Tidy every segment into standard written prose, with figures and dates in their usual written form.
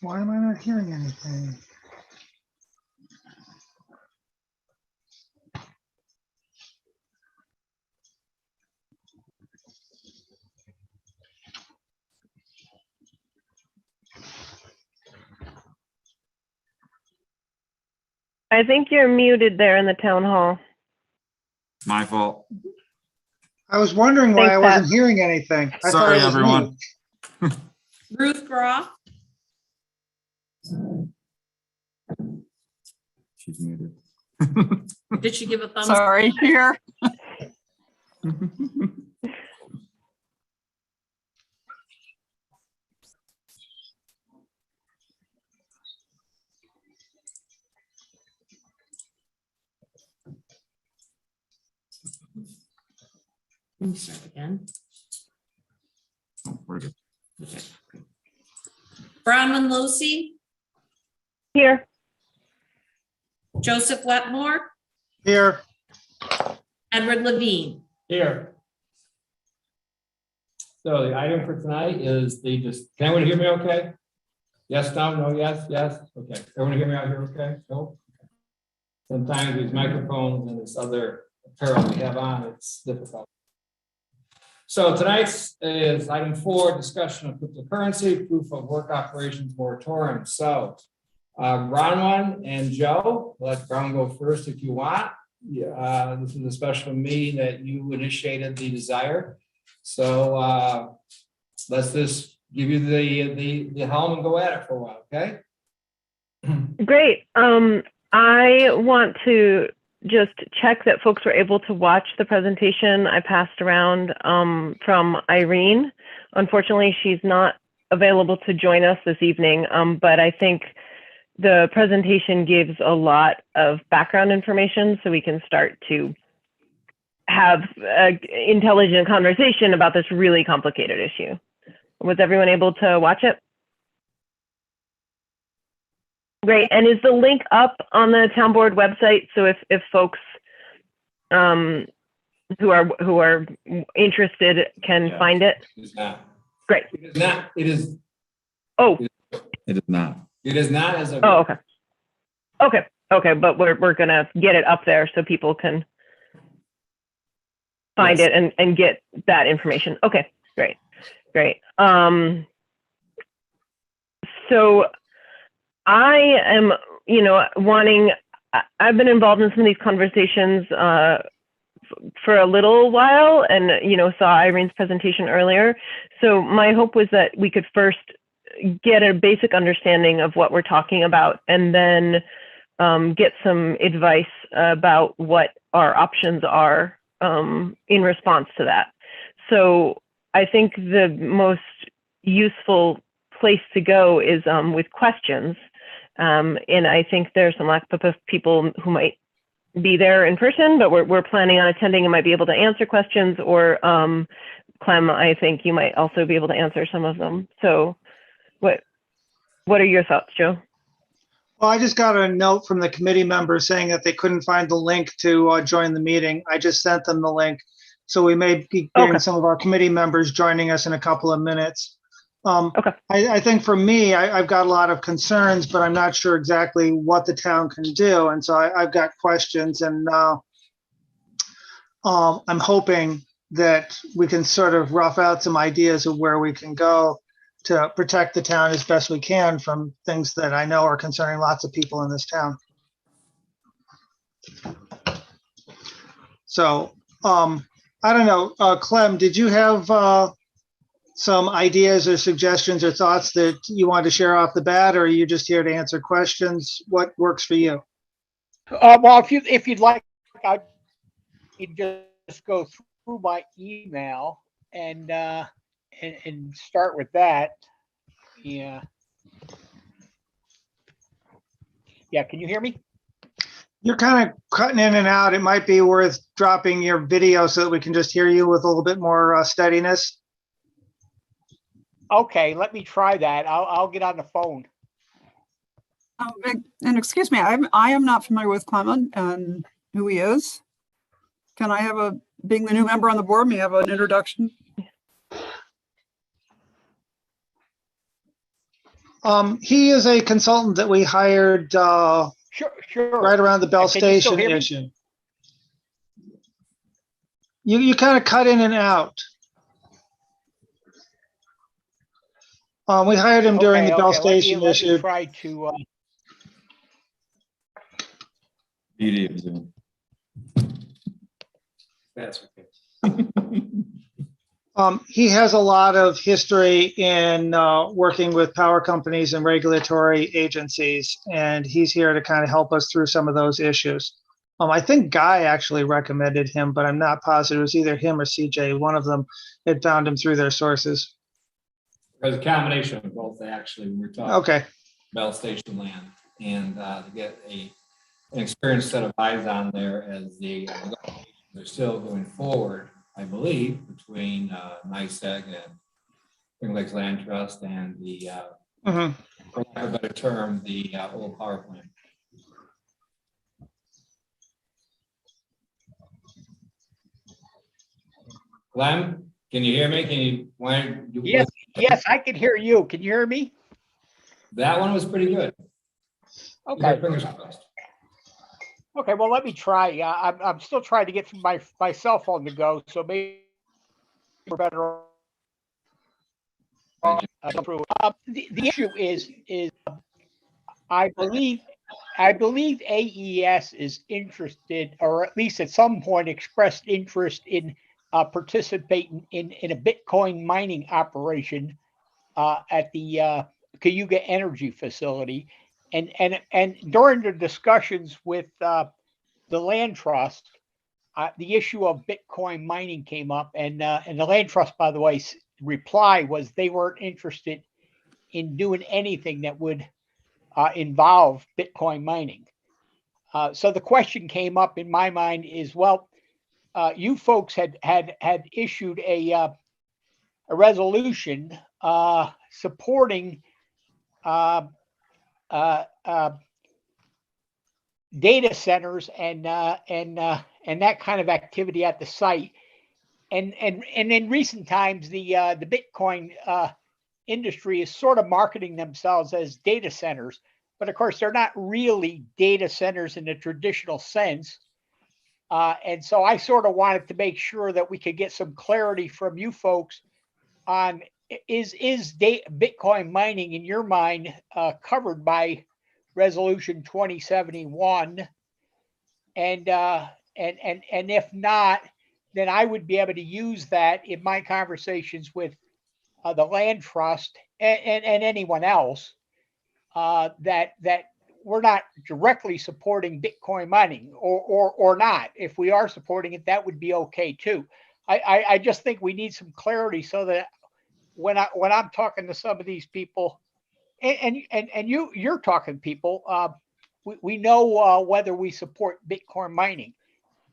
Why am I not hearing anything? I think you're muted there in the town hall. My fault. I was wondering why Thanks, I wasn't hearing anything. I thought Sorry, it was everyone. me. Ruth Groff, She's muted. did she give a thumbs up? Sorry, here. Let me start again. Oh, we're good. Okay. Bronwyn Lucy, Here. Joseph Wetmore, Here, Edward Levine. Here. So the item for tonight is can everyone hear me okay? Yes, no, yes, yes, okay. Everyone hear me out here okay? No? Sometimes these microphones and this other apparel we have on, it's difficult. So tonight's is item 4, discussion of cryptocurrency, proof of work operations moratorium. So Bronwyn and Joe, let Bronwyn go first if you want. This is a special meeting that you initiated the desire. So let's just give you the helm and go at it for a while, okay? Great. I want to just check that folks were able to watch the presentation I passed around from Irene. Unfortunately, she's not available to join us this evening, but I think the presentation gives a lot of background information so we can start to have an intelligent conversation about this really complicated issue. Was everyone able to watch it? Great. And is the link up on the town board website? So if folks who are interested can find it? It is not. Great. It is not. It is. Oh. It is not. It is not as of. Oh, okay. Okay. Okay. But we're gonna get it up there so people can find Yes. it and get that information. Okay. Great. Great. So I am, I've been involved in some of these conversations for a little while and, saw Irene's presentation earlier. So my hope was that we could first get a basic understanding of what we're talking about and then get some advice about what our options are in response to that. So I think the most useful place to go is with questions. And I think there's some lack of people who might be there in person, but we're planning on attending and might be able to answer questions, or Clem, I think you might also be able to answer some of them. So what are your thoughts, Joe? well, I just got a note from the committee members saying that they couldn't find the link to join the meeting. I just sent them the link. So we may be getting some of our committee members joining us in a couple of minutes. Okay. I think for me, I've got a lot of concerns, but I'm not sure exactly what the town can do. And so I've got questions, and I'm hoping that we can sort of rough out some ideas of where we can go to protect the town as best we can from things that I know are concerning lots of people in this town. So I don't know, Clem, did you have some ideas or suggestions or thoughts that you want to share off the bat, or are you just here to answer questions? What works for you? Well, if you'd like, I could just go through my email and start with that. Yeah. Yeah. Can you hear me? You're kind of cutting in and out. It might be worth dropping your video so that we can just hear you with a little bit more steadiness. Okay, let me try that. I'll get on the phone. And excuse me, I am not familiar with Clement and who he is. Can I have being the new member on the board, may I have an introduction? He is a consultant that we hired Sure. right around the Bell Can you still Station hear me? issue. You kind of cut in and out. We hired him during the Bell Okay, Station let me issue. try to, Beauty of Zoom. That's okay. He has a lot of history in working with power companies and regulatory agencies, and he's here to kind of help us through some of those issues. I think Guy actually recommended him, but I'm not positive. It was either him or CJ. One of them had found him through their sources. There's a combination of both, actually. We're talking Okay. Bell Station land, and to get an experienced set of eyes on there as they're still going forward, I believe, between NICEAG and Spring Lakes Land Trust and the, Mhm. for lack of a better term, the old power plant. Glenn, can you hear me? Can you, yes, I can hear you. Can you hear me? That one was pretty good. Okay. Fingers crossed. Okay, well, let me try. I'm still trying to get my cell phone to go, so maybe we're better. The issue is I believe AES is interested, or at least at some point expressed interest in participating in a Bitcoin mining operation at the Cayuga Energy Facility, and during the discussions with the land trust, the issue of Bitcoin mining came up, and the land trust, by the way, reply was they weren't interested in doing anything that would involve Bitcoin mining. So the question came up in my mind is, well, you folks had issued a resolution supporting data centers and that kind of activity at the site. And in recent times, the Bitcoin industry is sort of marketing themselves as data centers, but of course they're not really data centers in the traditional sense. And so I sort of wanted to make sure that we could get some clarity from you folks on is Bitcoin mining in your mind covered by Resolution 2071, and if not, then I would be able to use that in my conversations with the land trust and anyone else that we're not directly supporting Bitcoin mining, or not. If we are supporting it, that would be okay too. I just think we need some clarity so that when I'm talking to some of these people, and you're talking to people, we know whether we support Bitcoin mining.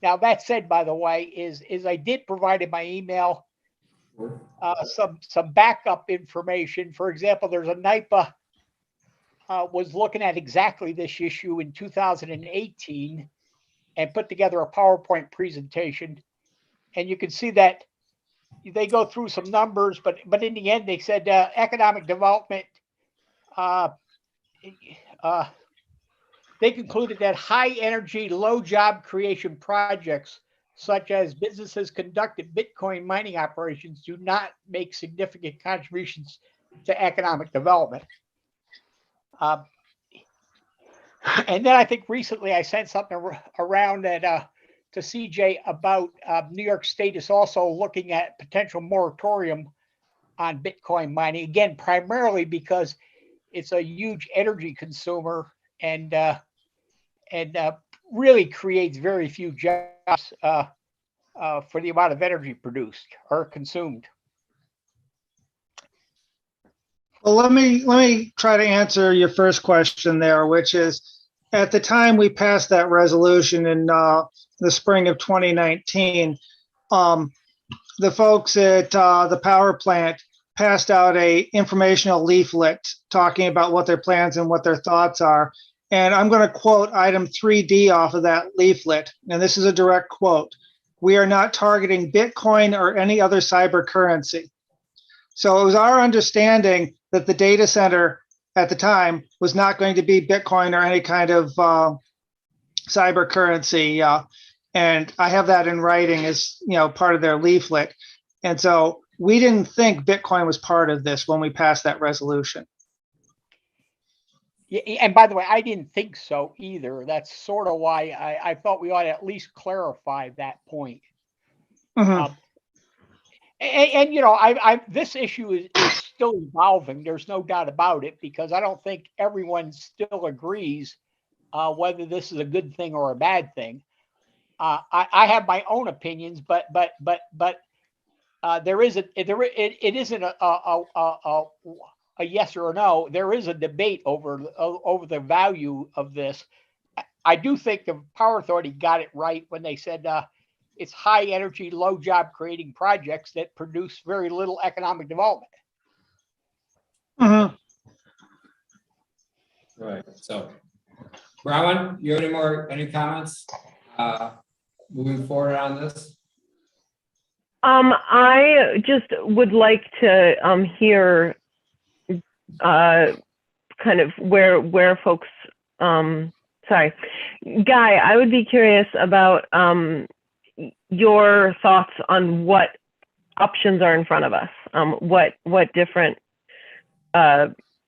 Now that said, by the way, is I did provide in my email some backup information. For example, there's a NIPA was looking at exactly this issue in 2018 and put together a PowerPoint presentation, and you can see that they go through some numbers, but in the end they said economic development. They concluded that high energy, low job creation projects, such as businesses conducting Bitcoin mining operations, do not make significant contributions to economic development. And then I think recently I sent something around that to CJ about New York State is also looking at potential moratorium on Bitcoin mining, again, primarily because it's a huge energy consumer and really creates very few jobs for the amount of energy produced or consumed. Well, let me try to answer your first question there, which is, at the time we passed that resolution in the spring of 2019, the folks at the power plant passed out a informational leaflet talking about what their plans and what their thoughts are. And I'm going to quote item 3D off of that leaflet. And this is a direct quote. "We are not targeting Bitcoin or any other cyber currency." So it was our understanding that the data center at the time was not going to be Bitcoin or any kind of cyber currency. And I have that in writing as, part of their leaflet. And so we didn't think Bitcoin was part of this when we passed that resolution. Yeah, and by the way, I didn't think so either. That's sort of why I thought we ought to at least clarify that point. Mhm. This issue is still evolving. There's no doubt about it, because I don't think everyone still agrees whether this is a good thing or a bad thing. I have my own opinions, but there is it isn't a yes or a no. There is a debate over the value of this. I do think the Power Authority got it right when they said it's high energy, low job creating projects that produce very little economic development. Mhm. Right, so. Rowan, you have any comments moving forward on this? I just would like to hear kind of where folks, sorry, Guy, I would be curious about your thoughts on what options are in front of us, what different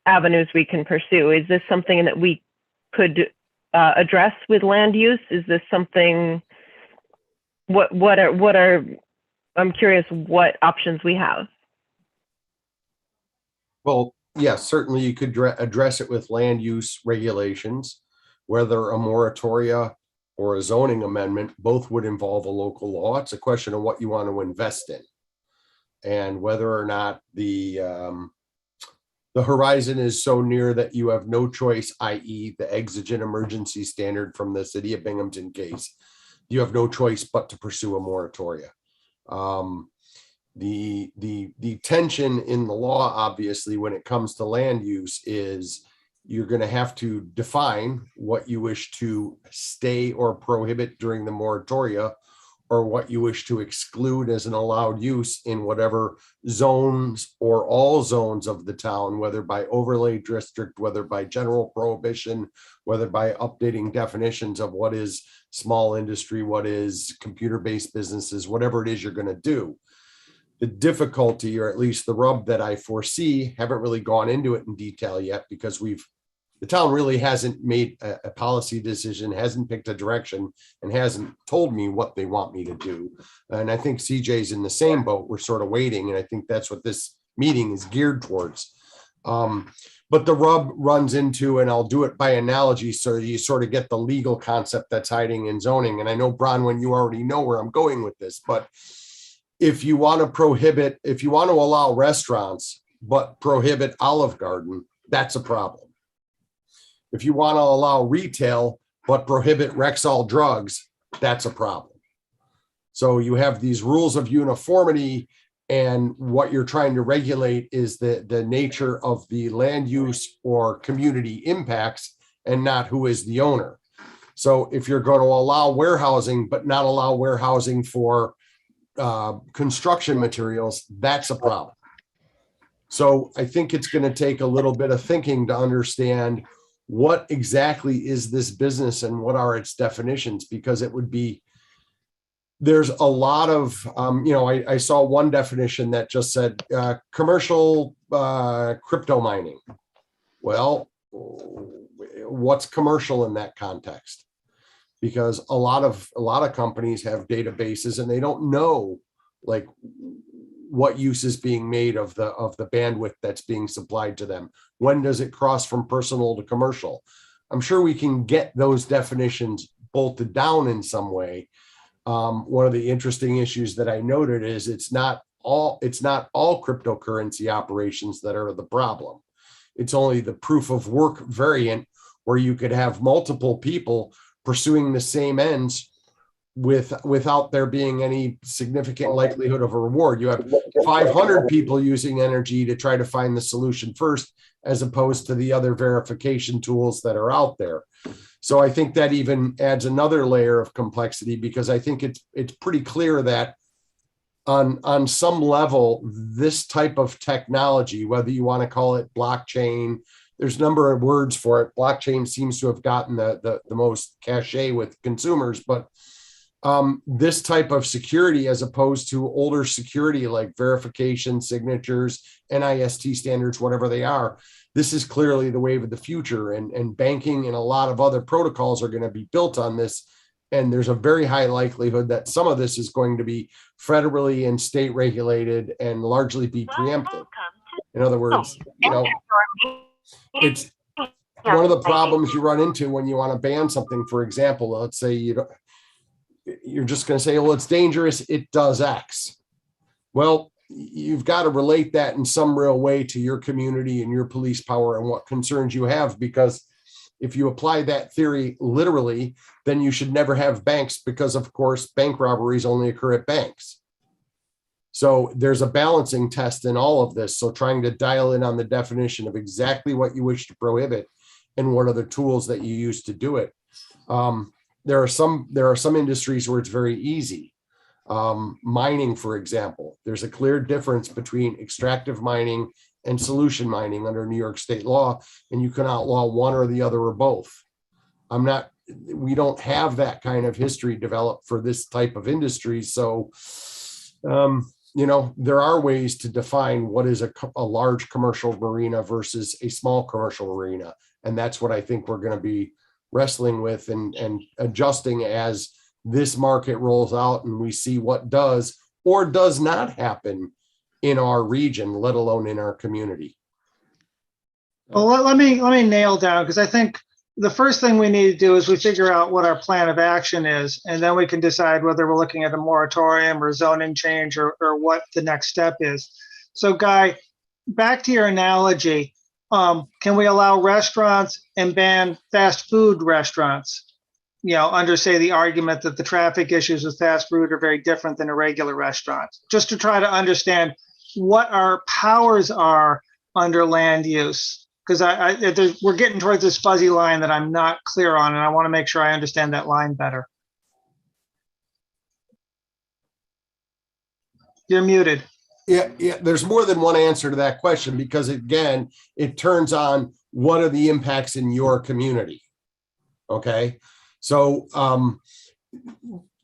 avenues we can pursue. Is this something that we could address with land use? Is this something, what are, I'm curious what options we have. Well, yes, certainly you could address it with land use regulations, whether a moratoria or a zoning amendment, both would involve a local law. It's a question of what you want to invest in and whether or not the horizon is so near that you have no choice, i.e. the exigent emergency standard from the city of Binghamton case. You have no choice but to pursue a moratoria. The tension in the law, obviously, when it comes to land use is you're going to have to define what you wish to stay or prohibit during the moratoria, or what you wish to exclude as an allowed use in whatever zones or all zones of the town, whether by overlay district, whether by general prohibition, whether by updating definitions of what is small industry, what is computer-based businesses, whatever it is you're going to do. The difficulty, or at least the rub that I foresee, haven't really gone into it in detail yet, because the town really hasn't made a policy decision, hasn't picked a direction, and hasn't told me what they want me to do. And I think CJ's in the same boat. We're sort of waiting, and I think that's what this meeting is geared towards. But the rub runs into, and I'll do it by analogy so you sort of get the legal concept that's hiding in zoning. And I know, Bronwyn, you already know where I'm going with this, but if you want to allow restaurants, but prohibit Olive Garden, that's a problem. If you want to allow retail, but prohibit Rexall drugs, that's a problem. So you have these rules of uniformity, and what you're trying to regulate is the nature of the land use or community impacts, and not who is the owner. So if you're going to allow warehousing, but not allow warehousing for construction materials, that's a problem. So I think it's going to take a little bit of thinking to understand what exactly is this business and what are its definitions, because there's a lot of, I saw one definition that just said commercial crypto mining. Well, what's commercial in that context? Because a lot of companies have databases and they don't know like what use is being made of the bandwidth that's being supplied to them. When does it cross from personal to commercial? I'm sure we can get those definitions bolted down in some way. One of the interesting issues that I noted is it's not all cryptocurrency operations that are the problem. It's only the proof of work variant where you could have multiple people pursuing the same ends without there being any significant likelihood of a reward. You have 500 people using energy to try to find the solution first, as opposed to the other verification tools that are out there. So I think that even adds another layer of complexity, because I think it's pretty clear that on some level, this type of technology, whether you want to call it blockchain, there's a number of words for it. Blockchain seems to have gotten the most cachet with consumers, but this type of security, as opposed to older security like verification, signatures, NIST standards, whatever they are, this is clearly the wave of the future. And banking and a lot of other protocols are going to be built on this. And there's a very high likelihood that some of this is going to be federally and state regulated and largely be preempted. In other words, it's one of the problems you run into when you want to ban something. For example, let's say you're just going to say, well, it's dangerous, it does X. Well, you've got to relate that in some real way to your community and your police power and what concerns you have, because if you apply that theory literally, then you should never have banks, because of course, bank robberies only occur at banks. So there's a balancing test in all of this. So trying to dial in on the definition of exactly what you wish to prohibit and what are the tools that you use to do it. There are some industries where it's very easy. Mining, for example, there's a clear difference between extractive mining and solution mining under New York state law, and you can outlaw one or the other or both. We don't have that kind of history developed for this type of industry. So, there are ways to define what is a large commercial marina versus a small commercial marina. And that's what I think we're going to be wrestling with and adjusting as this market rolls out and we see what does or does not happen in our region, let alone in our community. Well, let me nail down, because I think the first thing we need to do is we figure out what our plan of action is, and then we can decide whether we're looking at a moratorium or zoning change or what the next step is. So Guy, back to your analogy, can we allow restaurants and ban fast food restaurants? Under, say, the argument that the traffic issues with fast food are very different than a regular restaurant, just to try to understand what our powers are under land use. Because we're getting towards this fuzzy line that I'm not clear on, and I want to make sure I understand that line better. You're muted. Yeah, there's more than one answer to that question, because again, it turns on what are the impacts in your community. Okay, so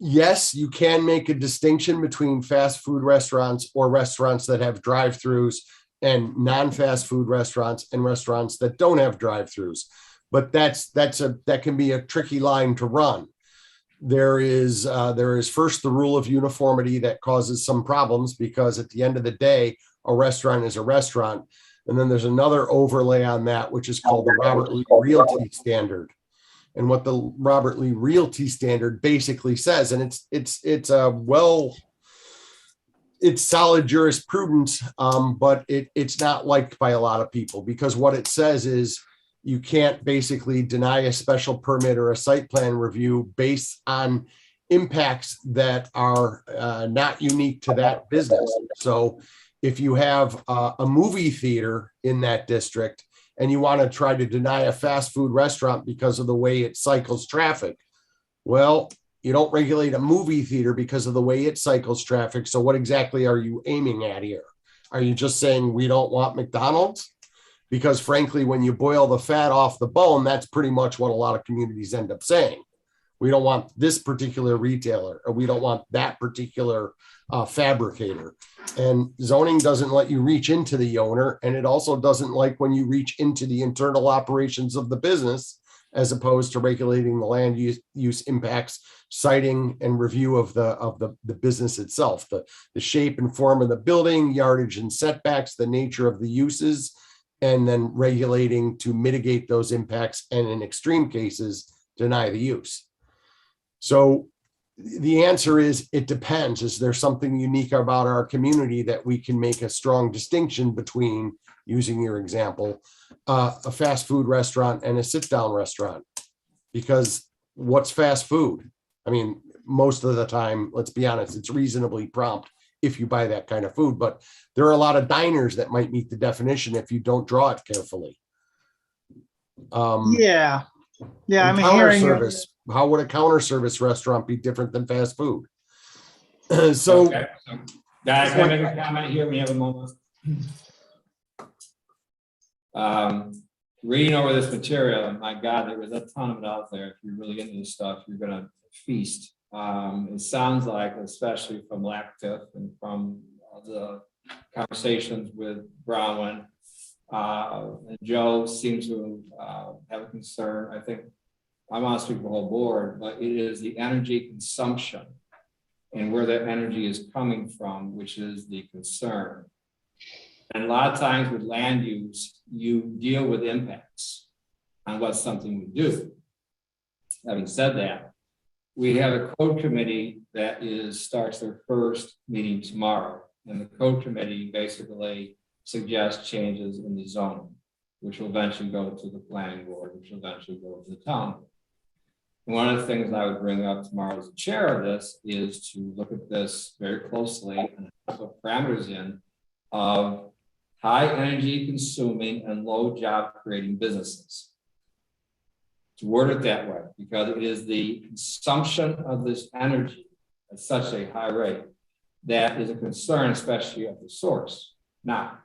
yes, you can make a distinction between fast food restaurants or restaurants that have drive-throughs and non-fast food restaurants and restaurants that don't have drive-throughs, but that can be a tricky line to run. There is first the rule of uniformity that causes some problems, because at the end of the day, a restaurant is a restaurant. And then there's another overlay on that, which is called the Robert Lee Realty Standard. And what the Robert Lee Realty Standard basically says, and it's solid jurisprudence, but it's not liked by a lot of people, because what it says is you can't basically deny a special permit or a site plan review based on impacts that are not unique to that business. So if you have a movie theater in that district and you want to try to deny a fast food restaurant because of the way it cycles traffic, well, you don't regulate a movie theater because of the way it cycles traffic. So what exactly are you aiming at here? Are you just saying we don't want McDonald's? Because frankly, when you boil the fat off the bone, that's pretty much what a lot of communities end up saying. We don't want this particular retailer, or we don't want that particular fabricator. And zoning doesn't let you reach into the owner. And it also doesn't like when you reach into the internal operations of the business, as opposed to regulating the land use impacts, siting and review of the business itself, the shape and form of the building, yardage and setbacks, the nature of the uses, and then regulating to mitigate those impacts, and in extreme cases, deny the use. So the answer is, it depends. Is there something unique about our community that we can make a strong distinction between, using your example, a fast food restaurant and a sit-down restaurant? Because what's fast food? I mean, most of the time, let's be honest, it's reasonably prompt if you buy that kind of food, but there are a lot of diners that might meet the definition if you don't draw it carefully. Yeah. I'm counter hearing service. How would a counter service restaurant be different than fast food? So, Okay. Guys, can I make a comment here? We have a moment. reading over this material, and my God, there was a ton of it out there. If you're really into this stuff, you're gonna feast. It sounds like, especially from Lactif and from the conversations with Brown, and Joe seems to have a concern. I think I want to speak for the whole board, but it is the energy consumption and where that energy is coming from, which is the concern. And a lot of times with land use, you deal with impacts on what something would do. Having said that, we have a code committee that starts their first meeting tomorrow. And the code committee basically suggests changes in the zone, which will eventually go to the planning board, which will eventually go to the town board. And one of the things I would bring up tomorrow as the chair of this is to look at this very closely and put parameters in of high energy consuming and low job creating businesses. To word it that way, because it is the consumption of this energy at such a high rate that is a concern, especially at the source. Now,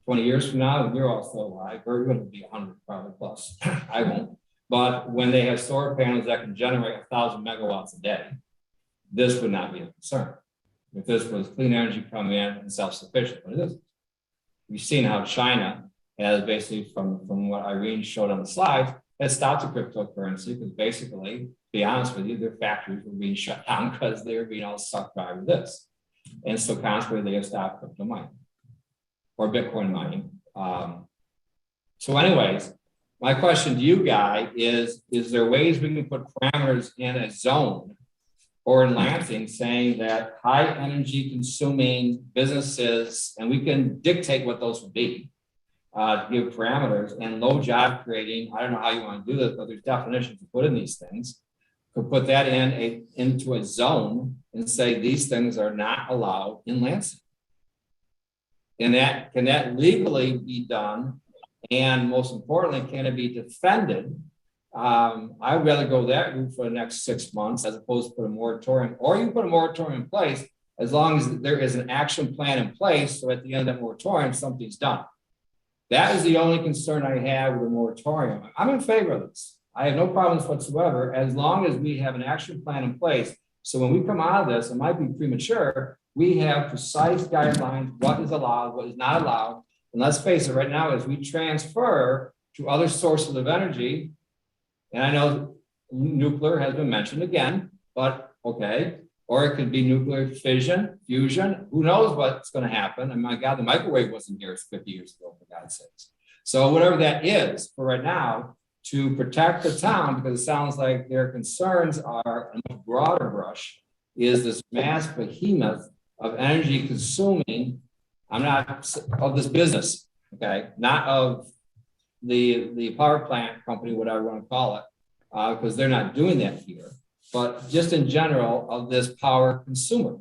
20 years from now, you're all still alive, we're going to be 100 probably plus. I won't. But when they have solar panels that can generate 1,000 megawatts a day, this would not be a concern. If this was clean energy coming in and self-sufficient, but it isn't. We've seen how China has basically, from what Irene showed on the slides, has stopped the cryptocurrency because basically, to be honest with you, their factories were being shut down because they were being all sucked by with this. And so consequently, they have stopped crypto mining or Bitcoin mining. So anyways, my question to you, Guy, is there ways we can put parameters in a zone or in Lansing saying that high energy consuming businesses, and we can dictate what those would be, give parameters, and low job creating, I don't know how you want to do this, but there's definitions to put in these things. Could put that into a zone and say these things are not allowed in Lansing. And can that legally be done? And most importantly, can it be defended? I'd rather go that route for the next 6 months as opposed to put a moratorium, or you put a moratorium in place as long as there is an action plan in place. So at the end of that moratorium, something's done. That is the only concern I have with a moratorium. I'm in favor of this. I have no problems whatsoever as long as we have an action plan in place. So when we come out of this, it might be premature, we have precise guidelines, what is allowed, what is not allowed. And let's face it, right now, as we transfer to other sources of energy, and I know nuclear has been mentioned again, but okay, or it could be nuclear fission, fusion, who knows what's going to happen. And my God, the microwave wasn't here 50 years ago, for God's sakes. So whatever that is for right now, to protect the town, because it sounds like their concerns are a much broader brush, is this mass behemoth of energy consuming. I'm not of this business, okay, not of the power plant company, whatever you want to call it, because they're not doing that here, but just in general of this power consumer.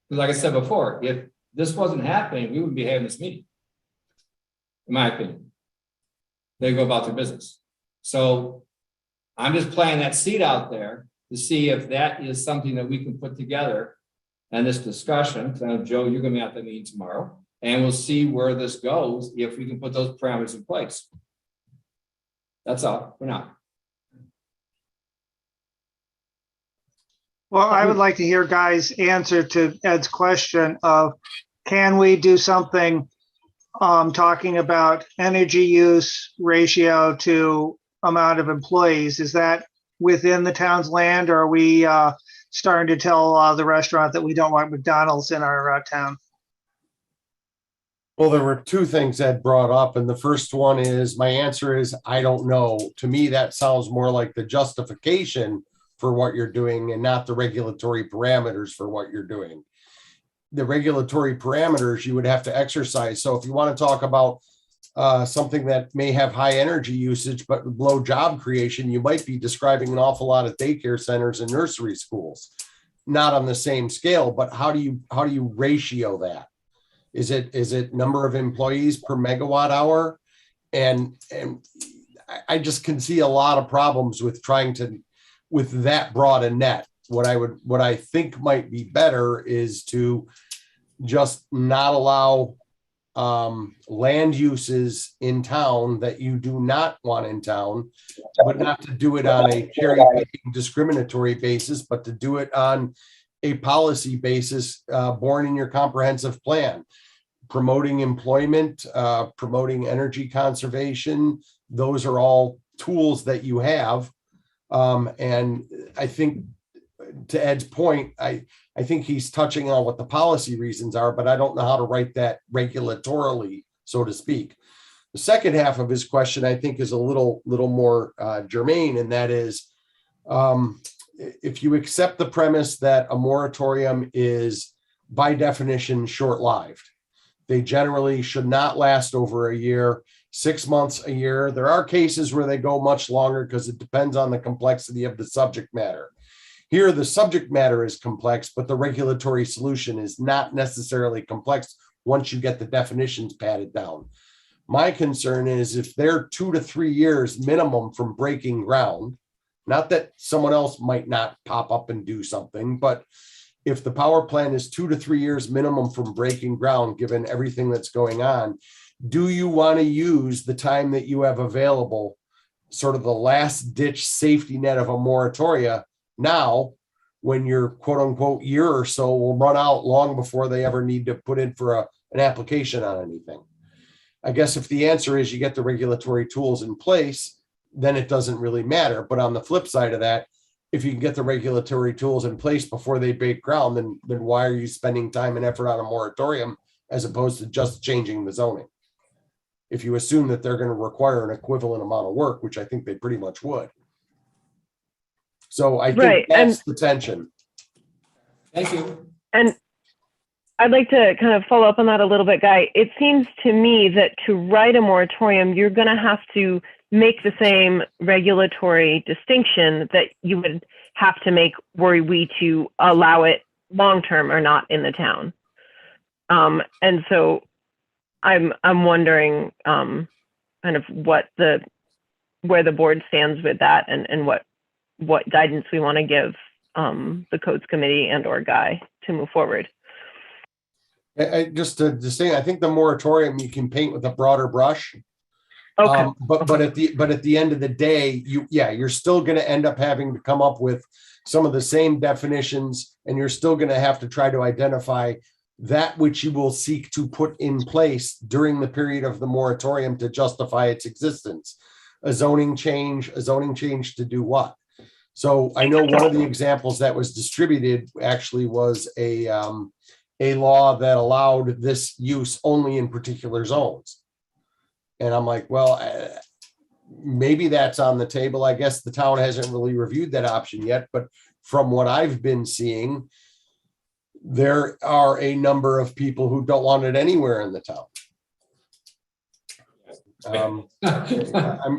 Because like I said before, if this wasn't happening, we wouldn't be having this meeting, in my opinion. They go about their business. So I'm just planting that seed out there to see if that is something that we can put together and this discussion, because I know, Joe, you're going to be at the meeting tomorrow, and we'll see where this goes if we can put those parameters in place. That's all for now. Well, I would like to hear Guy's answer to Ed's question of, can we do something talking about energy use ratio to amount of employees? Is that within the town's land, or are we starting to tell the restaurant that we don't want McDonald's in our town? Well, there were two things Ed brought up, and the first one is, my answer is, I don't know. To me, that sounds more like the justification for what you're doing and not the regulatory parameters for what you're doing. The regulatory parameters you would have to exercise. So if you want to talk about something that may have high energy usage but low job creation, you might be describing an awful lot of daycare centers and nursery schools. Not on the same scale, but how do you ratio that? Is it number of employees per megawatt hour? And I just can see a lot of problems with trying to, with that broad a net. What I think might be better is to just not allow land uses in town that you do not want in town, but not to do it on a cherry picking discriminatory basis, but to do it on a policy basis born in your comprehensive plan, promoting employment, promoting energy conservation. Those are all tools that you have. And I think to Ed's point, I think he's touching on what the policy reasons are, but I don't know how to write that regulatorily, so to speak. The second half of his question, I think, is a little more germane, and that is, if you accept the premise that a moratorium is by definition short-lived, they generally should not last over a year, 6 months, a year. There are cases where they go much longer because it depends on the complexity of the subject matter. Here, the subject matter is complex, but the regulatory solution is not necessarily complex once you get the definitions padded down. My concern is if they're 2 to 3 years minimum from breaking ground, not that someone else might not pop up and do something, but if the power plant is 2 to 3 years minimum from breaking ground, given everything that's going on, do you want to use the time that you have available, sort of the last ditch safety net of a moratoria, now, when your quote unquote year or so will run out long before they ever need to put in for an application on anything? I guess if the answer is you get the regulatory tools in place, then it doesn't really matter. But on the flip side of that, if you can get the regulatory tools in place before they break ground, then why are you spending time and effort on a moratorium as opposed to just changing the zoning? If you assume that they're going to require an equivalent amount of work, which I think they pretty much would. So I think that's the tension. Thank you. And I'd like to kind of follow up on that a little bit, Guy. It seems to me that to write a moratorium, you're going to have to make the same regulatory distinction that you would have to make were we to allow it long-term or not in the town. And so I'm wondering kind of where the board stands with that and what guidance we want to give the codes committee and or Guy to move forward. Just to say, I think the moratorium you can paint with a broader brush. Okay. But at the end of the day, you're still going to end up having to come up with some of the same definitions, and you're still going to have to try to identify that which you will seek to put in place during the period of the moratorium to justify its existence. A zoning change to do what? So I know one of the examples that was distributed actually was a law that allowed this use only in particular zones. And I'm like, well, maybe that's on the table. I guess the town hasn't really reviewed that option yet, but from what I've been seeing, there are a number of people who don't want it anywhere in the town.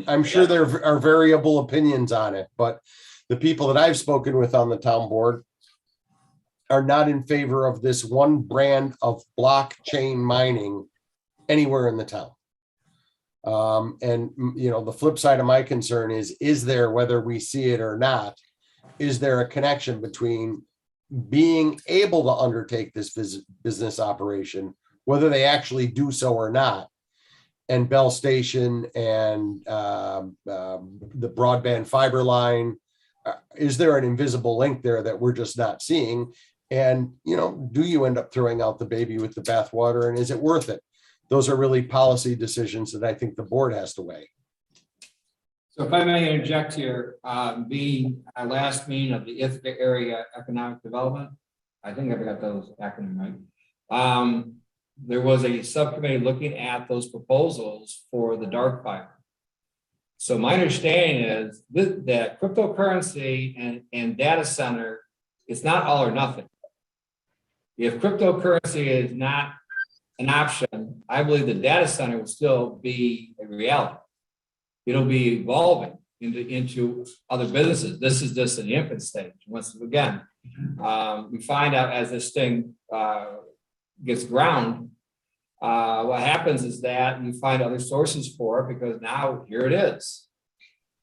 I'm sure there are variable opinions on it, but the people that I've spoken with on the town board are not in favor of this one brand of blockchain mining anywhere in the town. And the flip side of my concern is there, whether we see it or not, is there a connection between being able to undertake this business operation, whether they actually do so or not, and Bell Station and the broadband fiber line? Is there an invisible link there that we're just not seeing? And, do you end up throwing out the baby with the bathwater, and is it worth it? Those are really policy decisions that I think the board has to weigh. So if I may interject here, being our last meeting of the Ithaca Area Economic Development, I think I've got those acronyms right. There was a subcommittee looking at those proposals for the dark fiber. So my understanding is that cryptocurrency and data center, it's not all or nothing. If cryptocurrency is not an option, I believe the data center will still be a reality. It'll be evolving into other businesses. This is just an infant stage. Once again, we find out as this thing gets ground, what happens is that you find other sources for it, because now here it is.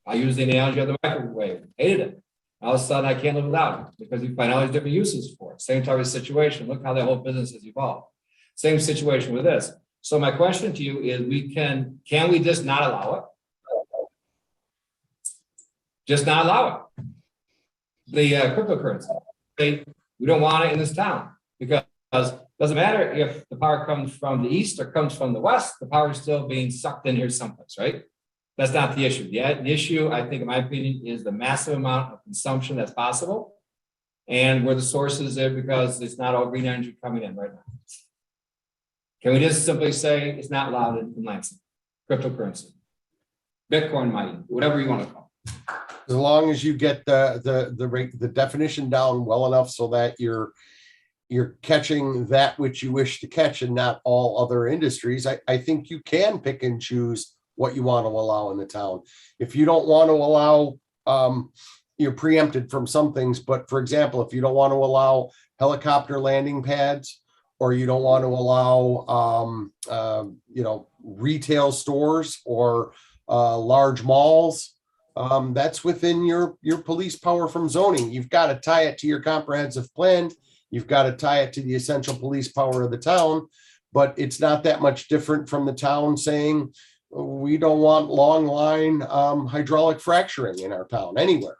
I use the analogy of the microwave. Hated it. All of a sudden, I can't live without it because you find all these different uses for it. Same type of situation. Look how the whole business has evolved. Same situation with this. So my question to you is, can we just not allow it? Just not allow it. The cryptocurrency. We don't want it in this town because it doesn't matter if the power comes from the east or comes from the west, the power is still being sucked in here someplace, right? That's not the issue. The issue, I think, in my opinion, is the massive amount of consumption that's possible and where the source is there, because it's not all green energy coming in right now. Can we just simply say it's not allowed in Lansing? Cryptocurrency, Bitcoin mining, whatever you want to call it. As long as you get the definition down well enough so that you're catching that which you wish to catch and not all other industries, I think you can pick and choose what you want to allow in the town. If you don't want to allow, you're preempted from some things, but for example, if you don't want to allow helicopter landing pads, or you don't want to allow, retail stores or large malls, that's within your police power from zoning. You've got to tie it to your comprehensive plan. You've got to tie it to the essential police power of the town, but it's not that much different from the town saying, we don't want long line hydraulic fracturing in our town anywhere.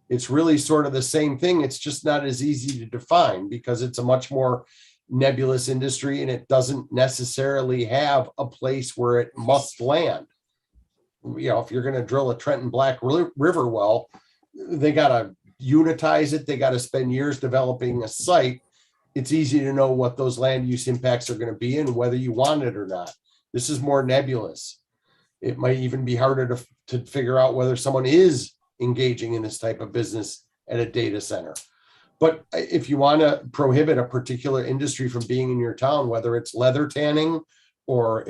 It's really sort of the same thing. It's just not as easy to define because it's a much more nebulous industry and it doesn't necessarily have a place where it must land. If you're going to drill a Trenton Black River well, they got to unitize it. They got to spend years developing a site. It's easy to know what those land use impacts are going to be and whether you want it or not. This is more nebulous. It might even be harder to figure out whether someone is engaging in this type of business at a data center. But if you want to prohibit a particular industry from being in your town, whether it's leather tanning or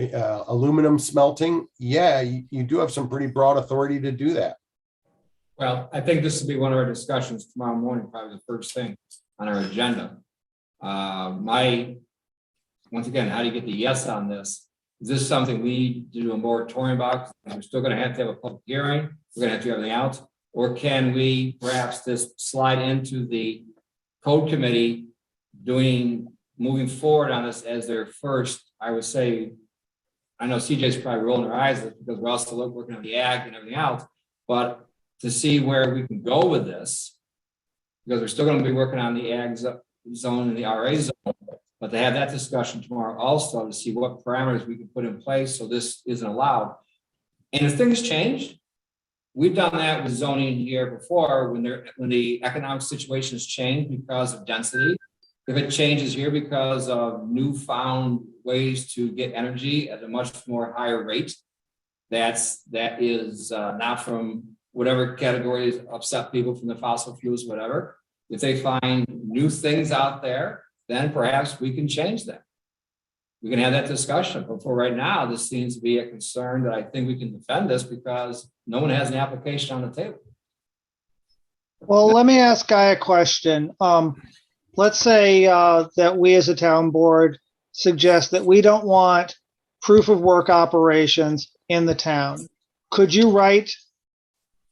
aluminum smelting, you do have some pretty broad authority to do that. Well, I think this will be one of our discussions tomorrow morning, probably the first thing on our agenda. Once again, how do you get the yes on this? Is this something we need to do a moratorium about? We're still going to have a public hearing. We're going to have to do everything else. Or can we perhaps just slide into the code committee moving forward on this as their first, I would say, I know CJ's probably rolling her eyes because we're also working on the ag and everything else, but to see where we can go with this, because we're still going to be working on the ag zone and the RA zone, but to have that discussion tomorrow also to see what parameters we can put in place so this isn't allowed. And if things change, we've done that with zoning here before when the economic situations change because of density. If it changes here because of newfound ways to get energy at a much more higher rate, that is not from whatever categories upset people from the fossil fuels, whatever. If they find new things out there, then perhaps we can change that. We can have that discussion. But for right now, this seems to be a concern that I think we can defend this because no one has an application on the table. Well, let me ask Guy a question. Let's say that we as a town board suggest that we don't want proof of work operations in the town. Could you write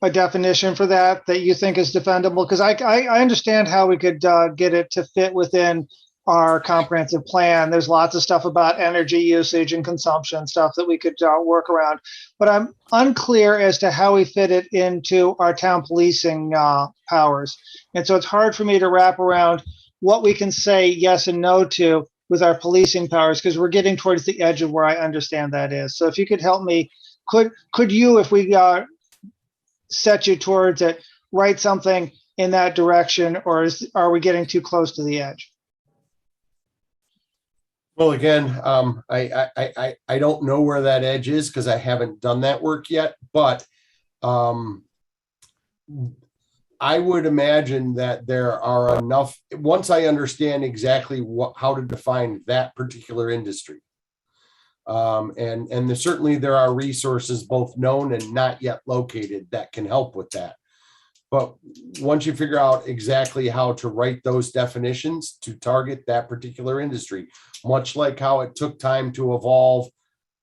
a definition for that you think is defendable? Because I understand how we could get it to fit within our comprehensive plan. There's lots of stuff about energy usage and consumption stuff that we could work around. But I'm unclear as to how we fit it into our town policing powers. And so it's hard for me to wrap around what we can say yes and no to with our policing powers, because we're getting towards the edge of where I understand that is. So if you could help me, could you, if we set you towards it, write something in that direction, or are we getting too close to the edge? Well, again, I don't know where that edge is because I haven't done that work yet, but I would imagine that there are enough, once I understand exactly how to define that particular industry. And certainly there are resources both known and not yet located that can help with that. But once you figure out exactly how to write those definitions to target that particular industry, much like how it took time to evolve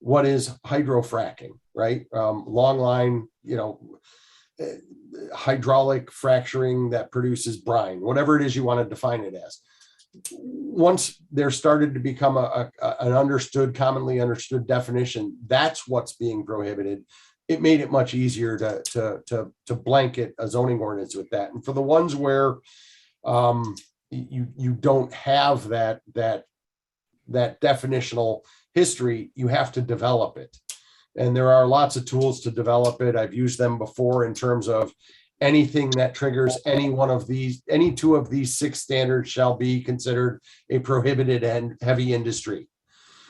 what is hydrofracking, right? Long line, hydraulic fracturing that produces brine, whatever it is you want to define it as. once there started to become an commonly understood definition, that's what's being prohibited. It made it much easier to blanket a zoning ordinance with that. And for the ones where you don't have that definitional history, you have to develop it. And there are lots of tools to develop it. I've used them before in terms of anything that triggers any two of these 6 standards shall be considered a prohibited and heavy industry.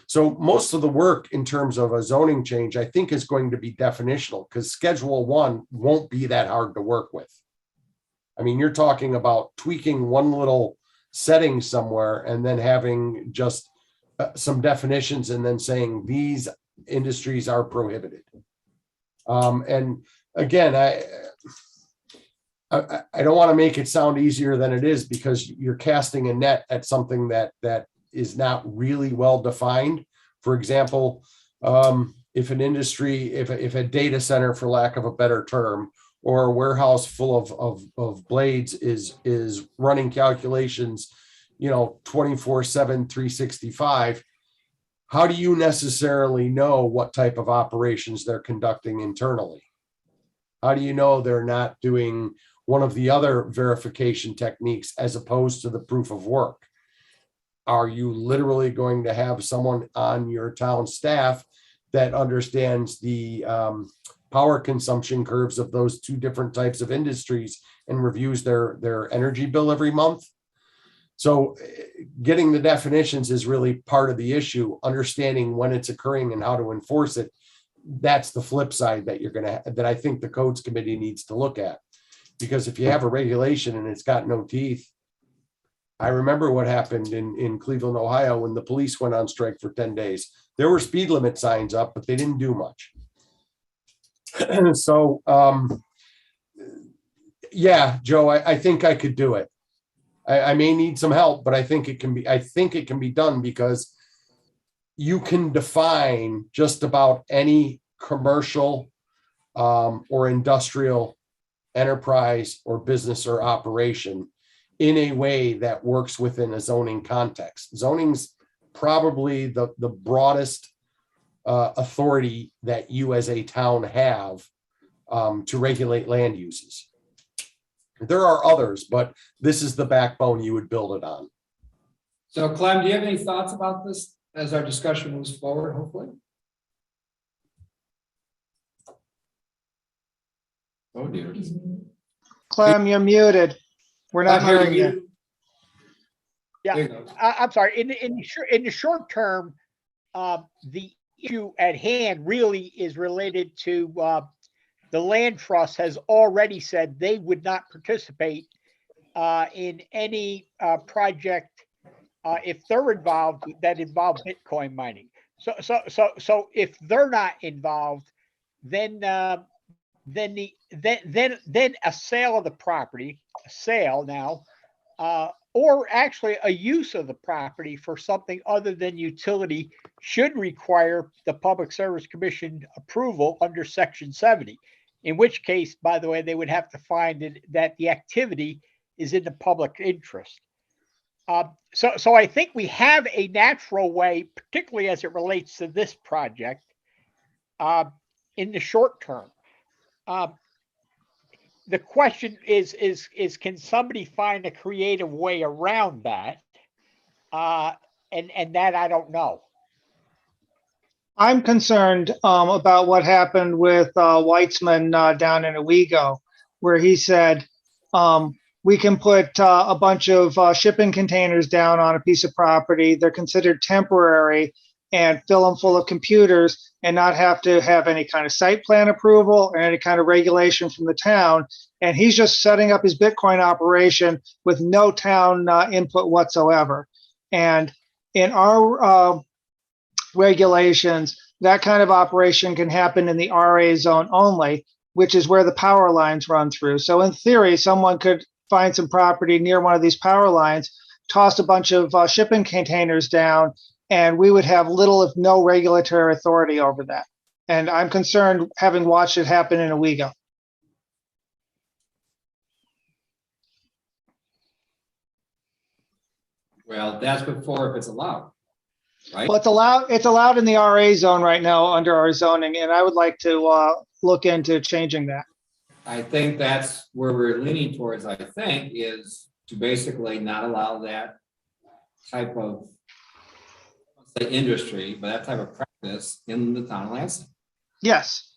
So most of the work in terms of a zoning change, I think, is going to be definitional, because Schedule 1 won't be that hard to work with. I mean, you're talking about tweaking one little setting somewhere and then having just some definitions and then saying these industries are prohibited. And again, I don't want to make it sound easier than it is, because you're casting a net at something that is not really well defined. For example, if an industry, if a data center, for lack of a better term, or a warehouse full of blades is running calculations, 24/7, 365, how do you necessarily know what type of operations they're conducting internally? How do you know they're not doing one of the other verification techniques as opposed to the proof of work? Are you literally going to have someone on your town staff that understands the power consumption curves of those 2 different types of industries and reviews their energy bill every month? So getting the definitions is really part of the issue. Understanding when it's occurring and how to enforce it, that's the flip side that I think the codes committee needs to look at. Because if you have a regulation and it's got no teeth, I remember what happened in Cleveland, Ohio, when the police went on strike for 10 days. There were speed limit signs up, but they didn't do much. So, yeah, Joe, I think I could do it. I may need some help, but I think it can be done, because you can define just about any commercial or industrial enterprise or business or operation in a way that works within a zoning context. Zoning's probably the broadest authority that you as a town have to regulate land uses. There are others, but this is the backbone you would build it on. So Clem, do you have any thoughts about this as our discussion moves forward, hopefully? Oh, dear. Clem, you're muted. We're not Clem, are hearing you. Yeah. There you go. I'm sorry. In the short term, the issue at hand really is related to the land trust has already said they would not participate in any project if they're involved that involve Bitcoin mining. So if they're not involved, then a sale of the property, or actually a use of the property for something other than utility should require the Public Service Commission approval under Section 70. In which case, by the way, they would have to find that the activity is in the public interest. So I think we have a natural way, particularly as it relates to this project, in the short term. The question is can somebody find a creative way around that? And that I don't know. I'm concerned about what happened with Weitzman down in Owego, where he said we can put a bunch of shipping containers down on a piece of property. They're considered temporary, and fill them full of computers and not have to have any kind of site plan approval or any kind of regulation from the town. And he's just setting up his Bitcoin operation with no town input whatsoever. And in our regulations, that kind of operation can happen in the RA zone only, which is where the power lines run through. So in theory, someone could find some property near one of these power lines, toss a bunch of shipping containers down, and we would have little if no regulatory authority over that. And I'm concerned, having watched it happen in Owego. Well, that's before if it's allowed, right? Well, it's allowed in the RA zone right now under our zoning, and I would like to look into changing that. I think that's where we're leaning towards, I think, is to basically not allow that type of, the industry, but that type of practice in the town of Lansing. Yes.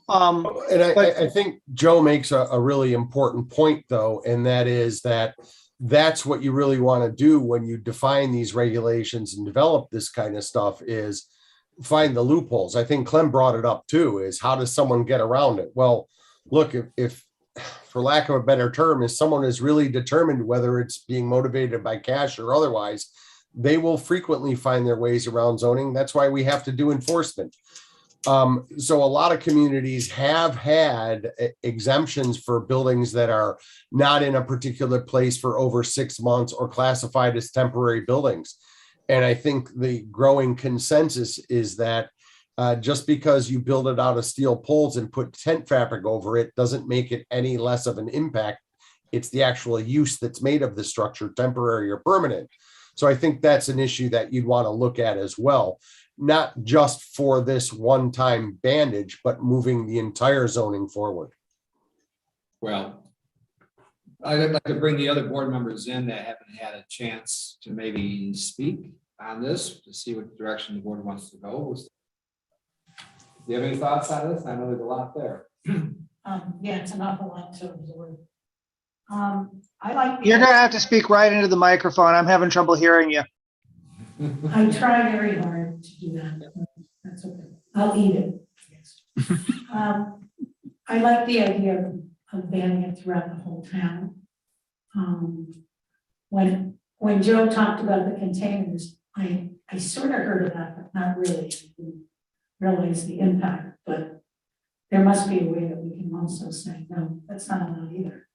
And But- I think Joe makes a really important point, though, and that is that's what you really want to do when you define these regulations and develop this kind of stuff is find the loopholes. I think Clem brought it up too, is how does someone get around it? Well, look, if for lack of a better term, if someone is really determined whether it's being motivated by cash or otherwise, they will frequently find their ways around zoning. That's why we have to do enforcement. So a lot of communities have had exemptions for buildings that are not in a particular place for over 6 months or classified as temporary buildings. And I think the growing consensus is that just because you build it out of steel poles and put tent fabric over it doesn't make it any less of an impact. It's the actual use that's made of the structure, temporary or permanent. So I think that's an issue that you'd want to look at as well, not just for this one-time bandage, but moving the entire zoning forward. Well, I'd like to bring the other board members in that haven't had a chance to maybe speak on this to see what direction the board wants to go. Do you have any thoughts on this? I know there's a lot there. Yeah, it's an awful lot to absorb. I like. You're gonna have to speak right into the microphone. I'm having trouble hearing you. I try very hard to do that. That's okay. I'll eat it. I like the idea of banning it throughout the whole town. When Joe talked about the containers, I sort of heard of that, but not really. I didn't realize the impact, but there must be a way that we can also say, no, that's not allowed either.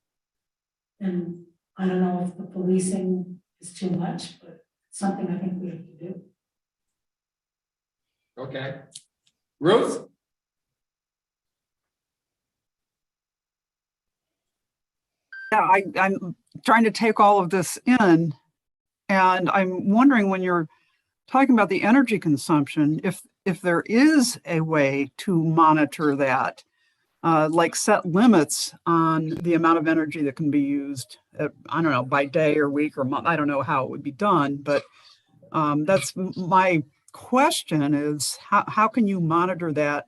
And I don't know if the policing is too much, but it's something I think we have to do. Okay. Ruth? Yeah, I'm trying to take all of this in, and I'm wondering when you're talking about the energy consumption, if there is a way to monitor that, like set limits on the amount of energy that can be used, I don't know, by day or week or month. I don't know how it would be done, but that's my question is how can you monitor that?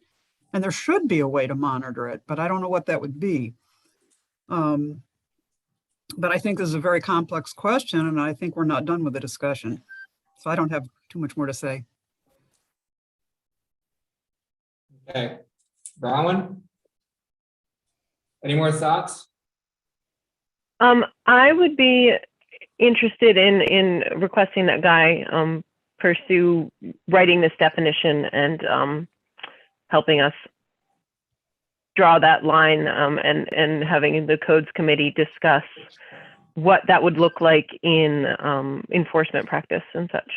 And there should be a way to monitor it, but I don't know what that would be. But I think this is a very complex question, and I think we're not done with the discussion. So I don't have too much more to say. Okay. Bronwyn? Any more thoughts? I would be interested in requesting that Guy pursue writing this definition and helping us draw that line and having the codes committee discuss what that would look like in enforcement practice and such.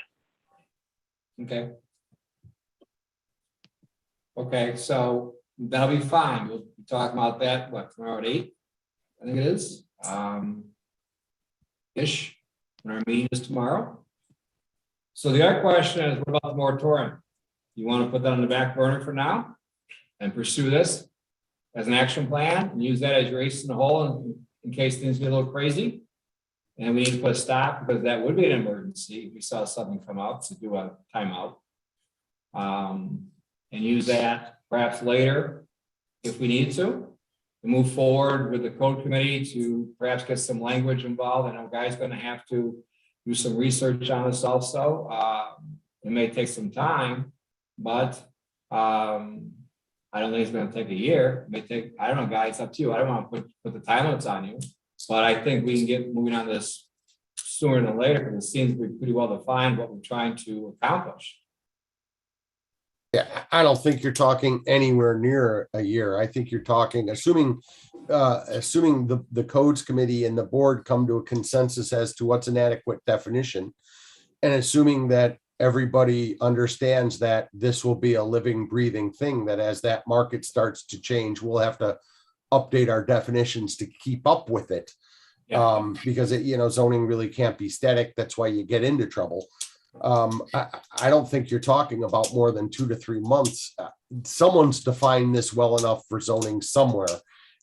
Okay. Okay, so that'll be fine. We'll be talking about that, what, tomorrow at 8? I think it is. Ish, when our meeting is tomorrow. So the other question is, what about the moratorium? You want to put that on the back burner for now and pursue this as an action plan and use that as your ace in the hole in case things get a little crazy? And we need to put a stop because that would be an emergency if we saw something come out to do a timeout. And use that perhaps later if we need to move forward with the code committee to perhaps get some language involved. I know Guy's going to have to do some research on this also. It may take some time, but I don't think it's going to take a year. It may take, I don't know, Guy, it's up to you. I don't want to put the time limits on you, but I think we can get moving on this sooner than later because it seems to be pretty well defined what we're trying to accomplish. Yeah, I don't think you're talking anywhere near a year. I think you're talking, assuming the codes committee and the board come to a consensus as to what's an adequate definition, and assuming that everybody understands that this will be a living, breathing thing, that as that market starts to change, we'll have to update our definitions to keep up with it. Because zoning really can't be static. That's why you get into trouble. I don't think you're talking about more than 2 to 3 months. Someone's defined this well enough for zoning somewhere.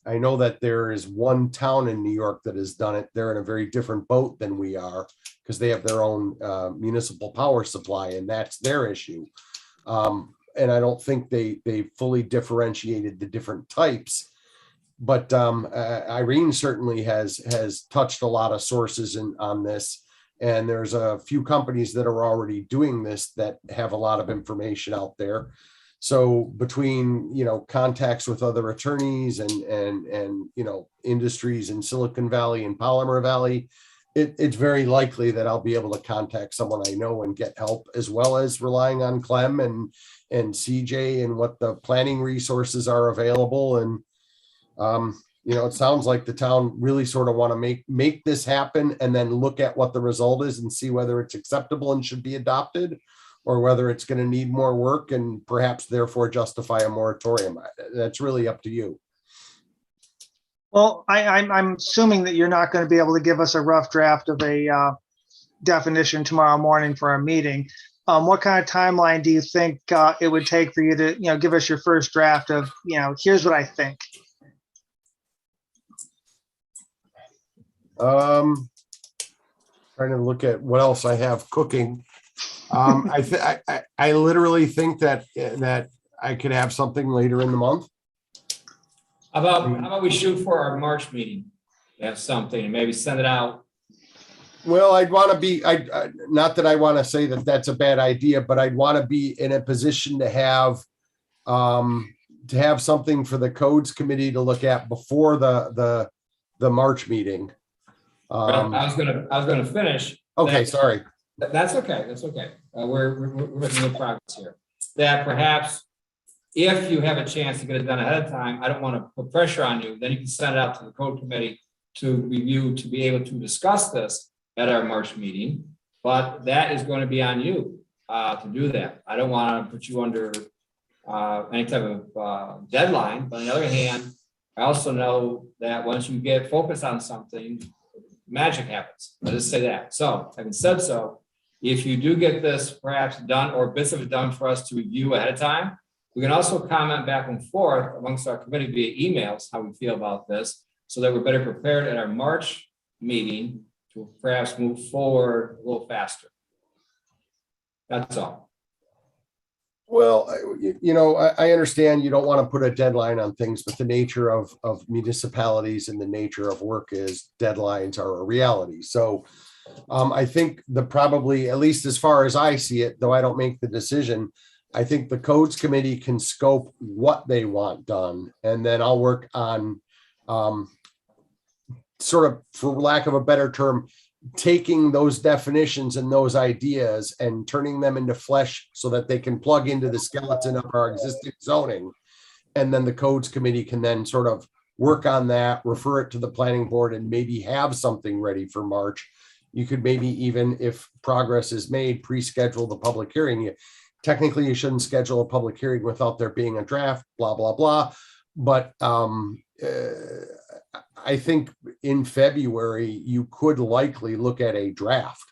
I know that there is one town in New York that has done it. They're in a very different boat than we are because they have their own municipal power supply, and that's their issue. And I don't think they fully differentiated the different types. But Irene certainly has touched a lot of sources on this. And there's a few companies that are already doing this that have a lot of information out there. So between, contacts with other attorneys and industries in Silicon Valley and Polymer Valley, it's very likely that I'll be able to contact someone I know and get help, as well as relying on Clem and CJ and what the planning resources are available. And, it sounds like the town really sort of want to make this happen and then look at what the result is and see whether it's acceptable and should be adopted, or whether it's going to need more work and perhaps therefore justify a moratorium. That's really up to you. Well, I'm assuming that you're not going to be able to give us a rough draft of a definition tomorrow morning for our meeting. What kind of timeline do you think it would take for you to, give us your first draft of, here's what I think? Trying to look at what else I have cooking. I literally think that I could have something later in the month. How about we shoot for our March meeting? Have something and maybe send it out. Well, I'd want to be, not that I want to say that that's a bad idea, but I'd want to be in a position to have something for the codes committee to look at before the March meeting. I was gonna finish. Okay, sorry. That's okay. That's okay. We're making good progress here. That perhaps if you have a chance to get it done ahead of time, I don't want to put pressure on you. Then you can send it out to the code committee to review, to be able to discuss this at our March meeting. But that is going to be on you to do that. I don't want to put you under any type of deadline. But on the other hand, I also know that once you get focused on something, magic happens. Let's just say that. So having said so, if you do get this perhaps done or bits of it done for us to review ahead of time, we can also comment back and forth amongst our committee via emails how we feel about this, so that we're better prepared at our March meeting to perhaps move forward a little faster. That's all. Well, I understand you don't want to put a deadline on things, but the nature of municipalities and the nature of work is deadlines are a reality. So I think probably, at least as far as I see it, though I don't make the decision, I think the codes committee can scope what they want done. And then I'll work on sort of, for lack of a better term, taking those definitions and those ideas and turning them into flesh so that they can plug into the skeleton of our existing zoning. And then the codes committee can then sort of work on that, refer it to the planning board, and maybe have something ready for March. You could maybe, even if progress is made, pre-schedule the public hearing. Technically, you shouldn't schedule a public hearing without there being a draft, blah, blah, blah. But I think in February, you could likely look at a draft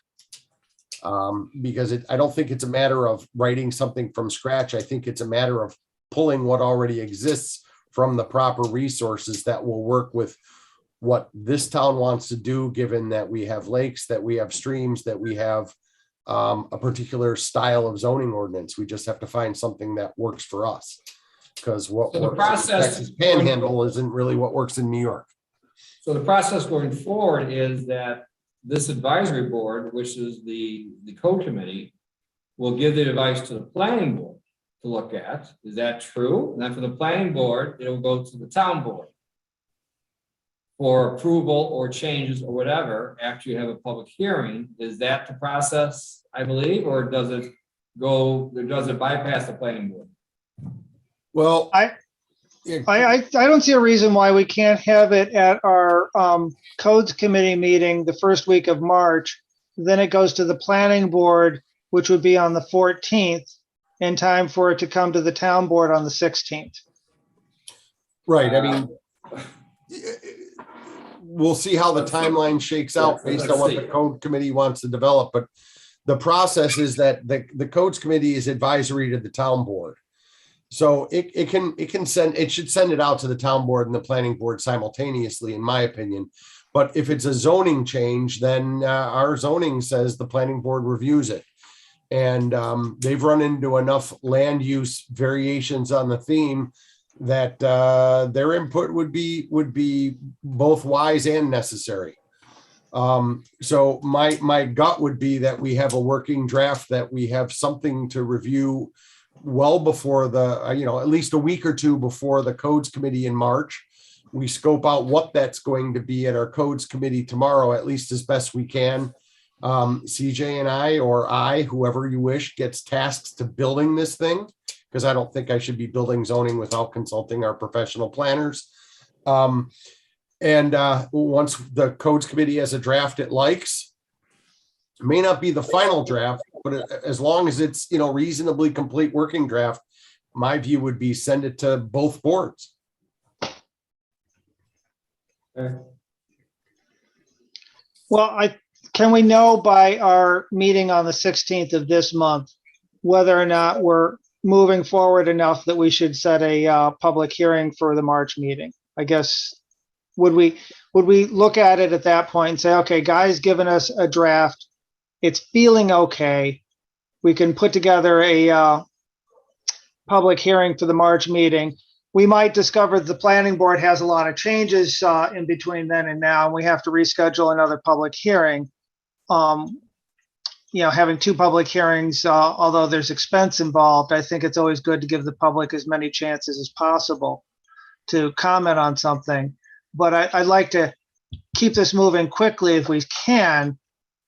because I don't think it's a matter of writing something from scratch. I think it's a matter of pulling what already exists from the proper resources that will work with what this town wants to do, given that we have lakes, that we have streams, that we have a particular style of zoning ordinance. We just have to find something that works for us, because what So the works in process- Texas Panhandle isn't really what works in New York. So the process going forward is that this advisory board, which is the code committee, will give the advice to the planning board to look at. Is that true? And then for the planning board, it will go to the town board for approval or changes or whatever after you have a public hearing. Is that the process, I believe, or does it bypass the planning board? Well, I don't see a reason why we can't have it at our codes committee meeting the first week of March. Then it goes to the planning board, which would be on the 14th, in time for it to come to the town board on the 16th. right. I mean, we'll see how the timeline shakes out Yeah, based let's on what see. the code committee wants to develop, but the process is that the codes committee is advisory to the town board. So it should send it out to the town board and the planning board simultaneously, in my opinion. But if it's a zoning change, then our zoning says the planning board reviews it. And they've run into enough land use variations on the theme that their input would be both wise and necessary. So my gut would be that we have a working draft, that we have something to review well before the, at least a week or two before the codes committee in March. We scope out what that's going to be at our codes committee tomorrow, at least as best we can. CJ and I, whoever you wish, gets tasks to building this thing, because I don't think I should be building zoning without consulting our professional planners. Once the codes committee has a draft it likes, it may not be the final draft, but as long as it's, reasonably complete working draft, my view would be send it to both boards. Well, can we know by our meeting on the 16th of this month whether or not we're moving forward enough that we should set a public hearing for the March meeting? I guess, would we look at it at that point and say, okay, Guy's given us a draft, it's feeling okay, we can put together a public hearing for the March meeting. We might discover that the planning board has a lot of changes in between then and now, and we have to reschedule another public hearing. Having two public hearings, although there's expense involved, I think it's always good to give the public as many chances as possible to comment on something. But I'd like to keep this moving quickly if we can,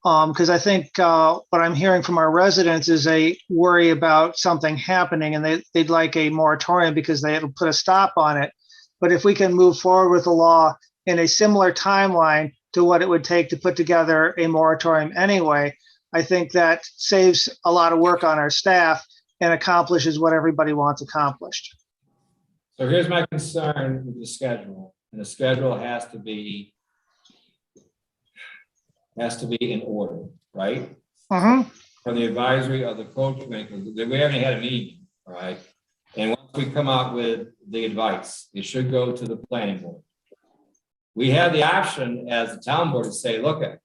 because I think what I'm hearing from our residents is a worry about something happening, and they'd like a moratorium because it'll put a stop on it. But if we can move forward with the law in a similar timeline to what it would take to put together a moratorium anyway, I think that saves a lot of work on our staff and accomplishes what everybody wants accomplished. So here's my concern with the schedule, and the schedule has to be in order, right? Mm-hmm. From the advisory of the code committee, we haven't had a meeting, all right? And once we come out with the advice, it should go to the planning board. We have the option as the town board to say, look at,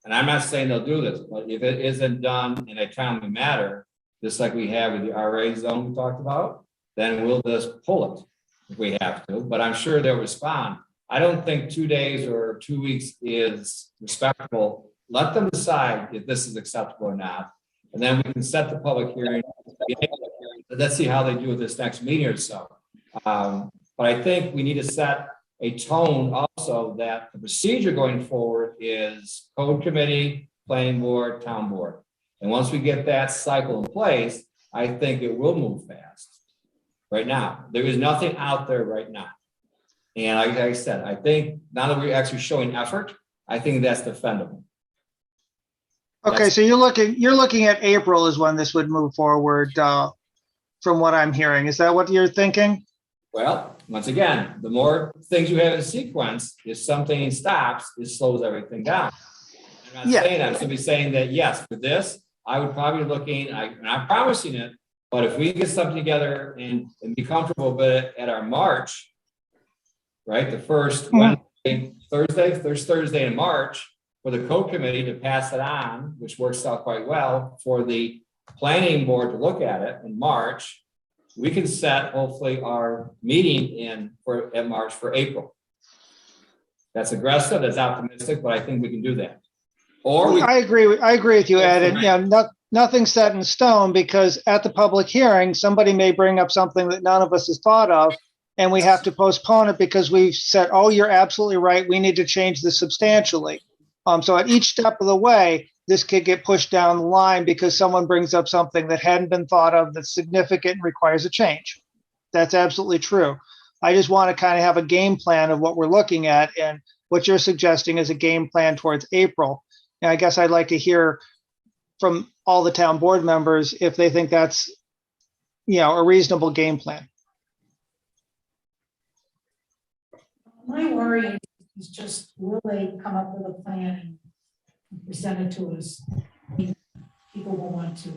and I'm not saying they'll do this, but if it isn't done in a timely matter, just like we have with the RA zone we talked about, then we'll just pull it if we have to, but I'm sure they'll respond. I don't think 2 days or 2 weeks is respectable. Let them decide if this is acceptable or not, and then we can set the public hearing. Let's see how they do with this next meeting or so. But I think we need to set a tone also that the procedure going forward is code committee, planning board, town board. And once we get that cycle in place, I think it will move fast. Right now, there is nothing out there right now. And like I said, I think now that we're actually showing effort, I think that's defendable. Okay, so you're looking at April is when this would move forward, from what I'm hearing. Is that what you're thinking? Well, once again, the more things you have in sequence, if something stops, it slows everything down. I'm not saying that. I'm simply saying that, yes, for this, I would probably be looking, I'm not promising it, but if we get something together and be comfortable with it at our March, right, the first Wednesday, Thursday in March, for the code committee to pass it on, which works out quite well, for the planning board to look at it in March, we can set hopefully our meeting at March for April. That's aggressive, that's optimistic, but I think we can do that. Or I agree with you, Ed. And nothing's set in stone, because at the public hearing, somebody may bring up something that none of us has thought of, and we have to postpone it because we've said, oh, you're absolutely right, we need to change this substantially. So at each step of the way, this could get pushed down the line because someone brings up something that hadn't been thought of that's significant and requires a change. That's absolutely true. I just want to kind of have a game plan of what we're looking at, and what you're suggesting is a game plan towards April. And I guess I'd like to hear from all the town board members if they think that's, a reasonable game plan. My worry is It's just, will they come up with a plan and present it to us? People will want to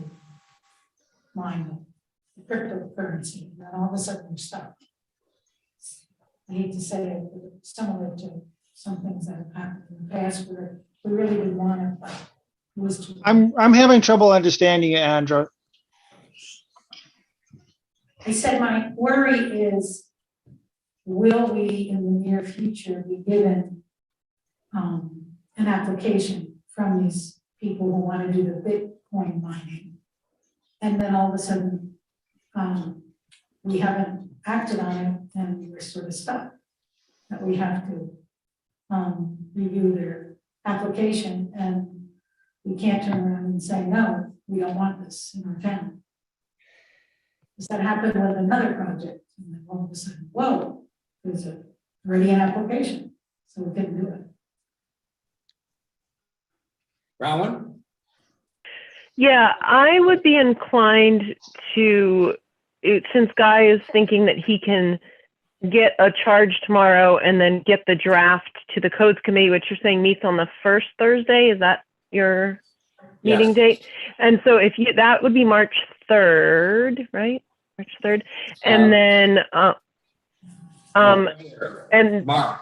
mine the cryptocurrency, and then all of a sudden we're stuck. I hate to say it, but it's similar to some things that have happened in the past where we really would want it, but it was too. I'm having trouble understanding you, Andrew. I said my worry is, will we in the near future be given an application from these people who want to do the Bitcoin mining? And then all of a sudden, we haven't acted on it and we're sort of stuck. That we have to review their application and we can't turn around and say, no, we don't want this in our town. Does that happen with another project? And then all of a sudden, whoa, there's already an application, so we couldn't do it. Rowan? Yeah, I would be inclined to, since Guy is thinking that he can get a charge tomorrow and then get the draft to the codes committee, which you're saying meets on the first Thursday, is that your meeting Yes. date? And so if you, that would be March 3rd, right? March 3rd. And then, and Tomorrow.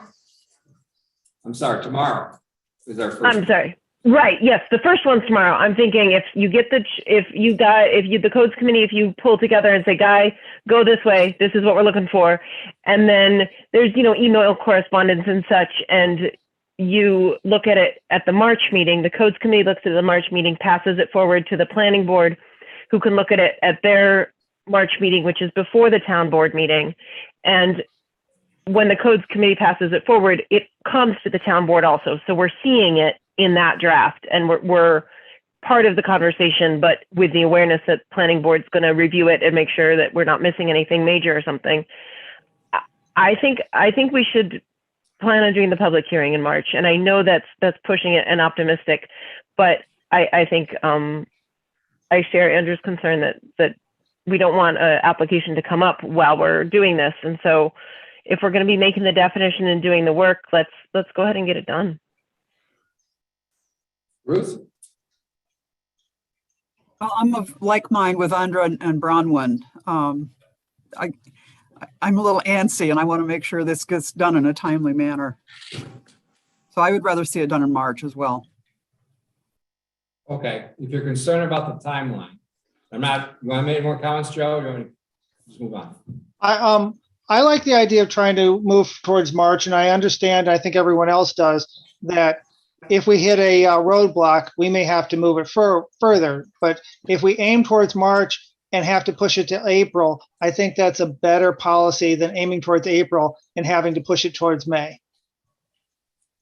I'm sorry, tomorrow is our first. I'm sorry. Right. Yes. The first one's tomorrow. I'm thinking if you get the, the codes committee, if you pull together and say, Guy, go this way, this is what we're looking for. And then there's, email correspondence and such. And you look at it at the March meeting, the codes committee looks at the March meeting, passes it forward to the planning board, who can look at it at their March meeting, which is before the town board meeting. And when the codes committee passes it forward, it comes to the town board also. So we're seeing it in that draft and we're part of the conversation, but with the awareness that planning board's going to review it and make sure that we're not missing anything major or something. I think we should plan on doing the public hearing in March. And I know that's pushing it and optimistic, but I think I share Andrew's concern that we don't want an application to come up while we're doing this. And so if we're going to be making the definition and doing the work, let's go ahead and get it done. Ruth? Well, I'm of like mind with Andra and Bronwyn. I'm a little antsy and I want to make sure this gets done in a timely manner. So I would rather see it done in March as well. Okay, if you're concerned about the timeline, you want to make more comments, Joe? Or you want to just move on? I like the idea of trying to move towards March, and I understand, I think everyone else does, that if we hit a roadblock, we may have to move it further. But if we aim towards March and have to push it to April, I think that's a better policy than aiming towards April and having to push it towards May.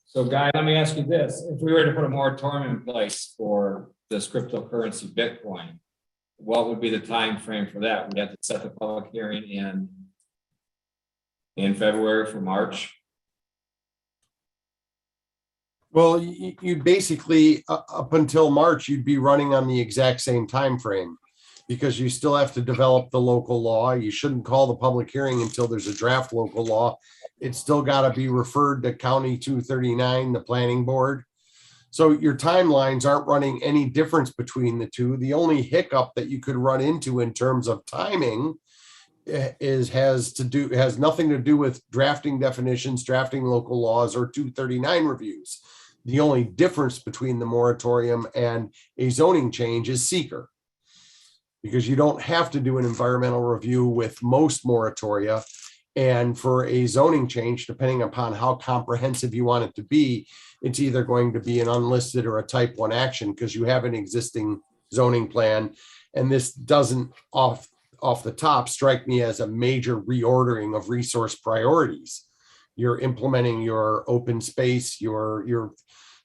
So Guy, let me ask you this. If we were to put a moratorium in place for this cryptocurrency Bitcoin, what would be the time frame for that? We'd have to set the public hearing in February for March. Well, you basically, up until March, you'd be running on the exact same time frame because you still have to develop the local law. You shouldn't call the public hearing until there's a draft local law. It's still got to be referred to County 239, the planning board. So your timelines aren't running any difference between the two. The only hiccup that you could run into in terms of timing has nothing to do with drafting definitions, drafting local laws, or 239 reviews. The only difference between the moratorium and a zoning change is seeker, because you don't have to do an environmental review with most moratoria. And for a zoning change, depending upon how comprehensive you want it to be, it's either going to be an unlisted or a type 1 action because you have an existing zoning plan. And this doesn't off the top strike me as a major reordering of resource priorities. You're implementing your open space,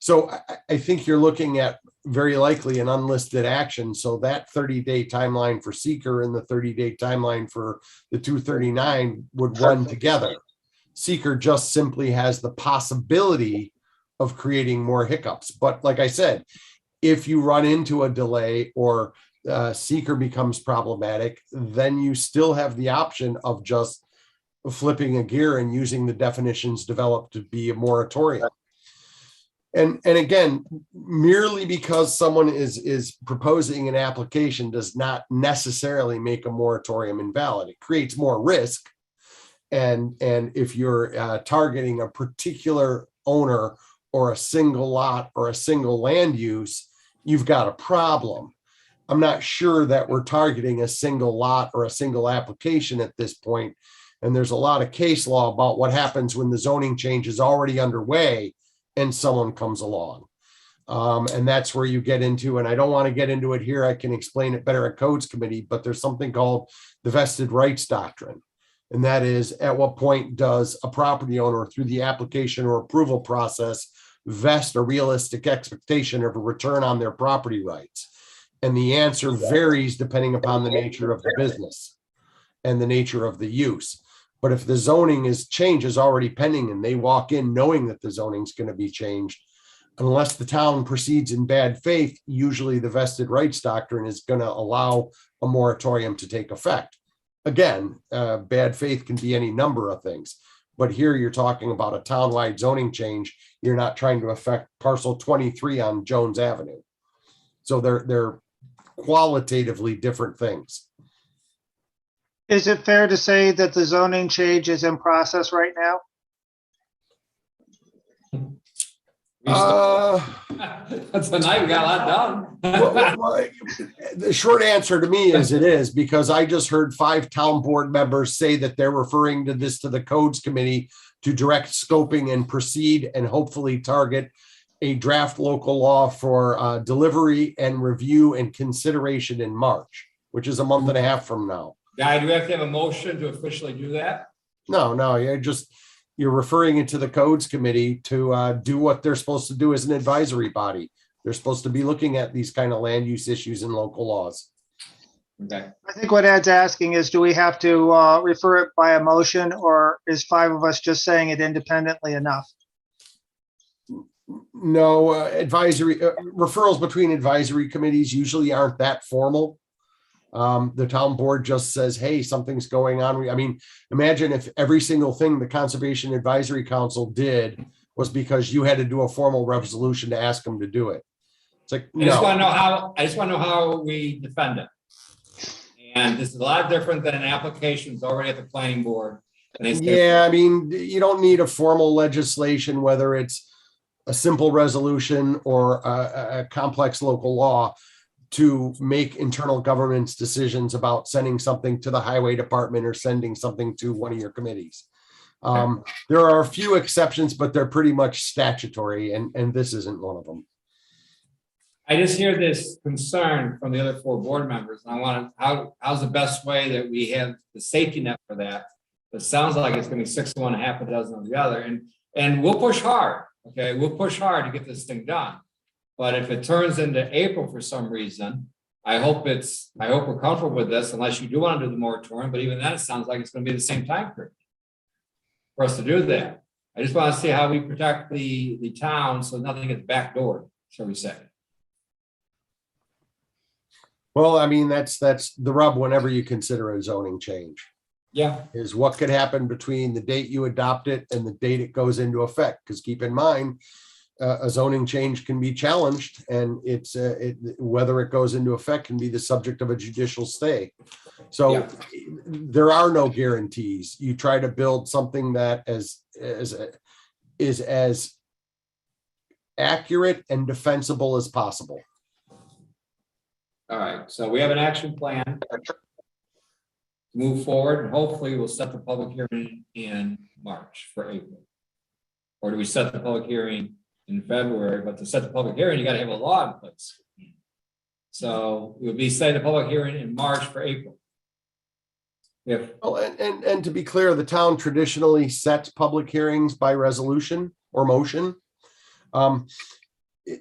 so I think you're looking at very likely an unlisted action. So that 30-day timeline for seeker and the 30-day timeline for the 239 would run together. Seeker just simply has the possibility of creating more hiccups. But like I said, if you run into a delay or seeker becomes problematic, then you still have the option of just flipping a gear and using the definitions developed to be a moratorium. And again, merely because someone is proposing an application does not necessarily make a moratorium invalid. It creates more risk. And if you're targeting a particular owner or a single lot or a single land use, you've got a problem. I'm not sure that we're targeting a single lot or a single application at this point. And there's a lot of case law about what happens when the zoning change is already underway and someone comes along. And that's where you get into, and I don't want to get into it here. I can explain it better at Codes Committee, but there's something called the vested rights doctrine. And that is, at what point does a property owner, through the application or approval process, vest a realistic expectation of a return on their property rights? And the answer varies depending upon the nature of the business and the nature of the use. But if the zoning change is already pending and they walk in knowing that the zoning is going to be changed, unless the town proceeds in bad faith, usually the vested rights doctrine is going to allow a moratorium to take effect. Again, bad faith can be any number of things. But here you're talking about a townwide zoning change. You're not trying to affect parcel 23 on Jones Avenue. So they're qualitatively different things. Is it fair to say that the zoning change is in process right now? Tonight we got a lot done. The short answer to me is it is, because I just heard 5 town board members say that they're referring to this to the Codes Committee to direct scoping and proceed and hopefully target a draft local law for delivery and review and consideration in March, which is a month and a half from now. Guy, do we have to have a motion to officially do that? No, you're referring it to the Codes Committee to do what they're supposed to do as an advisory body. They're supposed to be looking at these kind of land use issues in local laws. Okay. I think what Ed's asking is, do we have to refer it by a motion, or is 5 of us just saying it independently enough? No, advisory referrals between advisory committees usually aren't that formal. The town board just says, hey, something's going on. I mean, imagine if every single thing the Conservation Advisory Council did was because you had to do a formal resolution to ask them to do it. It's like, I just want to know how we defend it. And this is a lot different than an application that's already at the planning board. Yeah, I mean, you don't need a formal legislation, whether it's a simple resolution or a complex local law, to make internal government's decisions about sending something to the highway department or sending something to one of your committees. There are a few exceptions, but they're pretty much statutory, and this isn't one of them. I just hear this concern from the other 4 board members. And I want to, how's the best way that we have the safety net for that? It sounds like it's going to be 6 to 1, half a dozen of the other, and we'll push hard. Okay, we'll push hard to get this thing done. But if it turns into April for some reason, I hope we're comfortable with this, unless you do want to do the moratorium. But even then, it sounds like it's going to be the same time period for us to do that. I just want to see how we protect the town so nothing gets backdoored, shall we say. Well, I mean, that's the rub whenever you consider a zoning change. Yeah. Is what could happen between the date you adopt it and the date it goes into effect. Because keep in mind, a zoning change can be challenged, and it's whether it goes into effect can be the subject of a judicial stay. So there are no guarantees. You try to build something that is as accurate and defensible as possible. All right, so we have an action plan to move forward, and hopefully we'll set the public hearing in March for April. Or do we set the public hearing in February? But to set the public hearing, you got to have a law in place. So we'll be setting the public hearing in March for April. Well, and to be clear, the town traditionally sets public hearings by resolution or motion.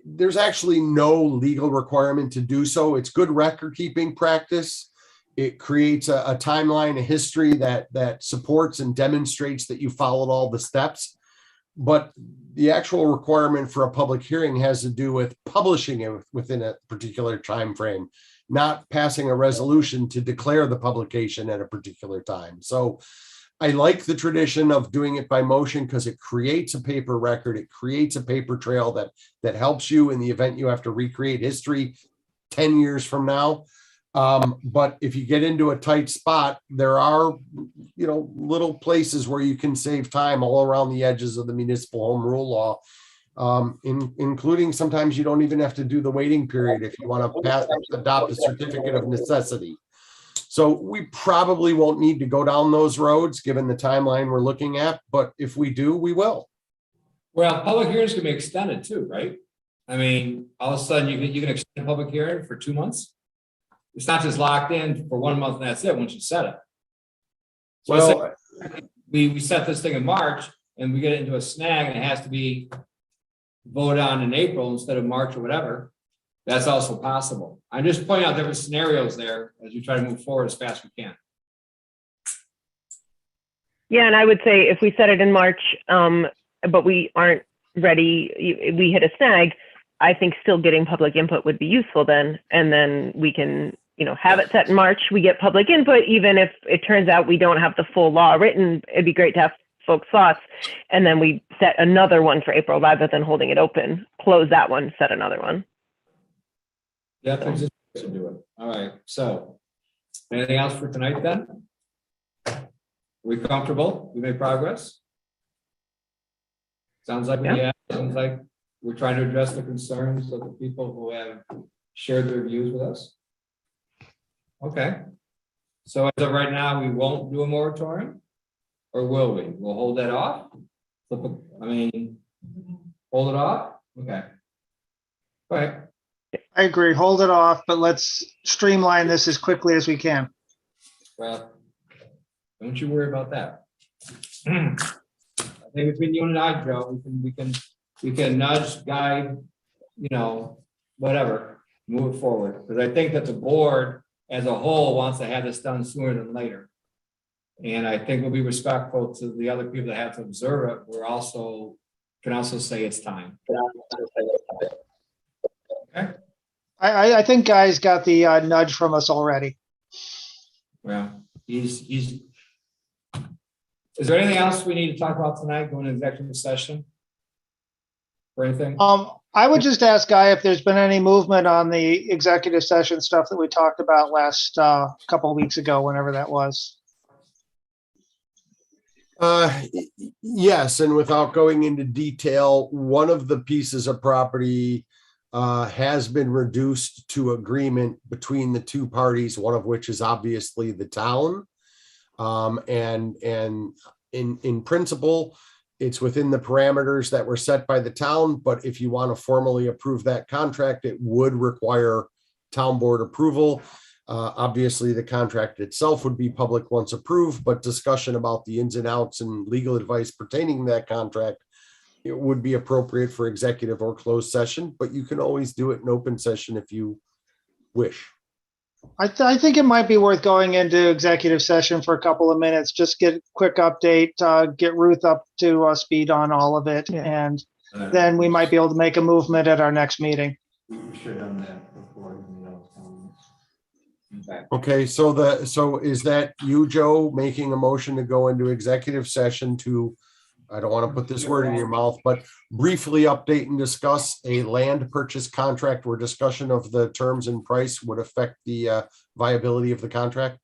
There's actually no legal requirement to do so. It's good record keeping practice. It creates a timeline, a history that supports and demonstrates that you followed all the steps. But the actual requirement for a public hearing has to do with publishing it within a particular time frame, not passing a resolution to declare the publication at a particular time. So I like the tradition of doing it by motion because it creates a paper record. It creates a paper trail that helps you in the event you have to recreate history 10 years from now. But if you get into a tight spot, there are, little places where you can save time all around the edges of the municipal home rule law. Including sometimes you don't even have to do the waiting period if you want to adopt a certificate of necessity. So we probably won't need to go down those roads given the timeline we're looking at, but if we do, we will. Well, public hearings can be extended too, right? I mean, all of a sudden you can extend a public hearing for 2 months. It's not just locked in for 1 month and that's it once you set it. So Well, we set this thing in March and we get into a snag and it has to be voted on in April instead of March or whatever. That's also possible. I'm just pointing out different scenarios there as we try to move forward as fast as we can. Yeah, and I would say if we set it in March, but we aren't ready, we hit a snag, I think still getting public input would be useful then. And then we can, have it set in March, we get public input, even if it turns out we don't have the full law written, it'd be great to have folks' thoughts. And then we set another one for April rather than holding it open, close that one, set another one. Yeah, things to do it. All right. So anything else for tonight then? Are we comfortable? We made progress? Sounds like sounds like we're trying to address the concerns of the people who have shared their views with us. Okay. So as of right now, we won't do a moratorium, or will we? We'll hold that off. Hold it off. Okay. All right. I agree. Hold it off, but let's streamline this as quickly as we can. Well, don't you worry about that. I think between you and I, Joe, we can nudge, guide, whatever, move it forward. Because I think that the board as a whole wants to have this done sooner than later. And I think we'll be respectful to the other people that have to observe it. Can also say it's time. Okay. I think Guy's got the nudge from us already. Well, is there anything else we need to talk about tonight, going to executive session? Or anything? I would just ask Guy if there's been any movement on the executive session stuff that we talked about last couple of weeks ago, whenever that was. Yes, and without going into detail, one of the pieces of property has been reduced to agreement between the two parties, one of which is obviously the town. And in principle, it's within the parameters that were set by the town, but if you want to formally approve that contract, it would require town board approval. Obviously, the contract itself would be public once approved, but discussion about the ins and outs and legal advice pertaining to that contract, it would be appropriate for executive or closed session, but you can always do it in open session if you wish. I think it might be worth going into executive session for a couple of minutes, just get a quick update, get Ruth up to speed on all of it, and then we might be able to make a movement at our next meeting. We should have done that before. Okay, so is that you, Joe, making a motion to go into executive session to, I don't want to put this word in your mouth, but briefly update and discuss a land purchase contract where discussion of the terms and price would affect the viability of the contract?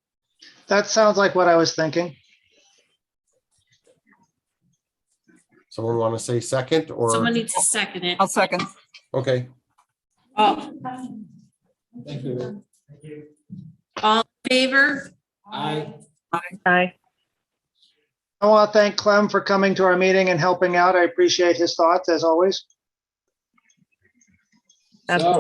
That sounds like what I was thinking. Someone want to say second or? Someone needs to second it. I'll second. Okay, Oh, Thank you. all in favor? Aye. Aye. I want to thank Clem for coming to our meeting and helping out. I appreciate his thoughts as always. Absolutely.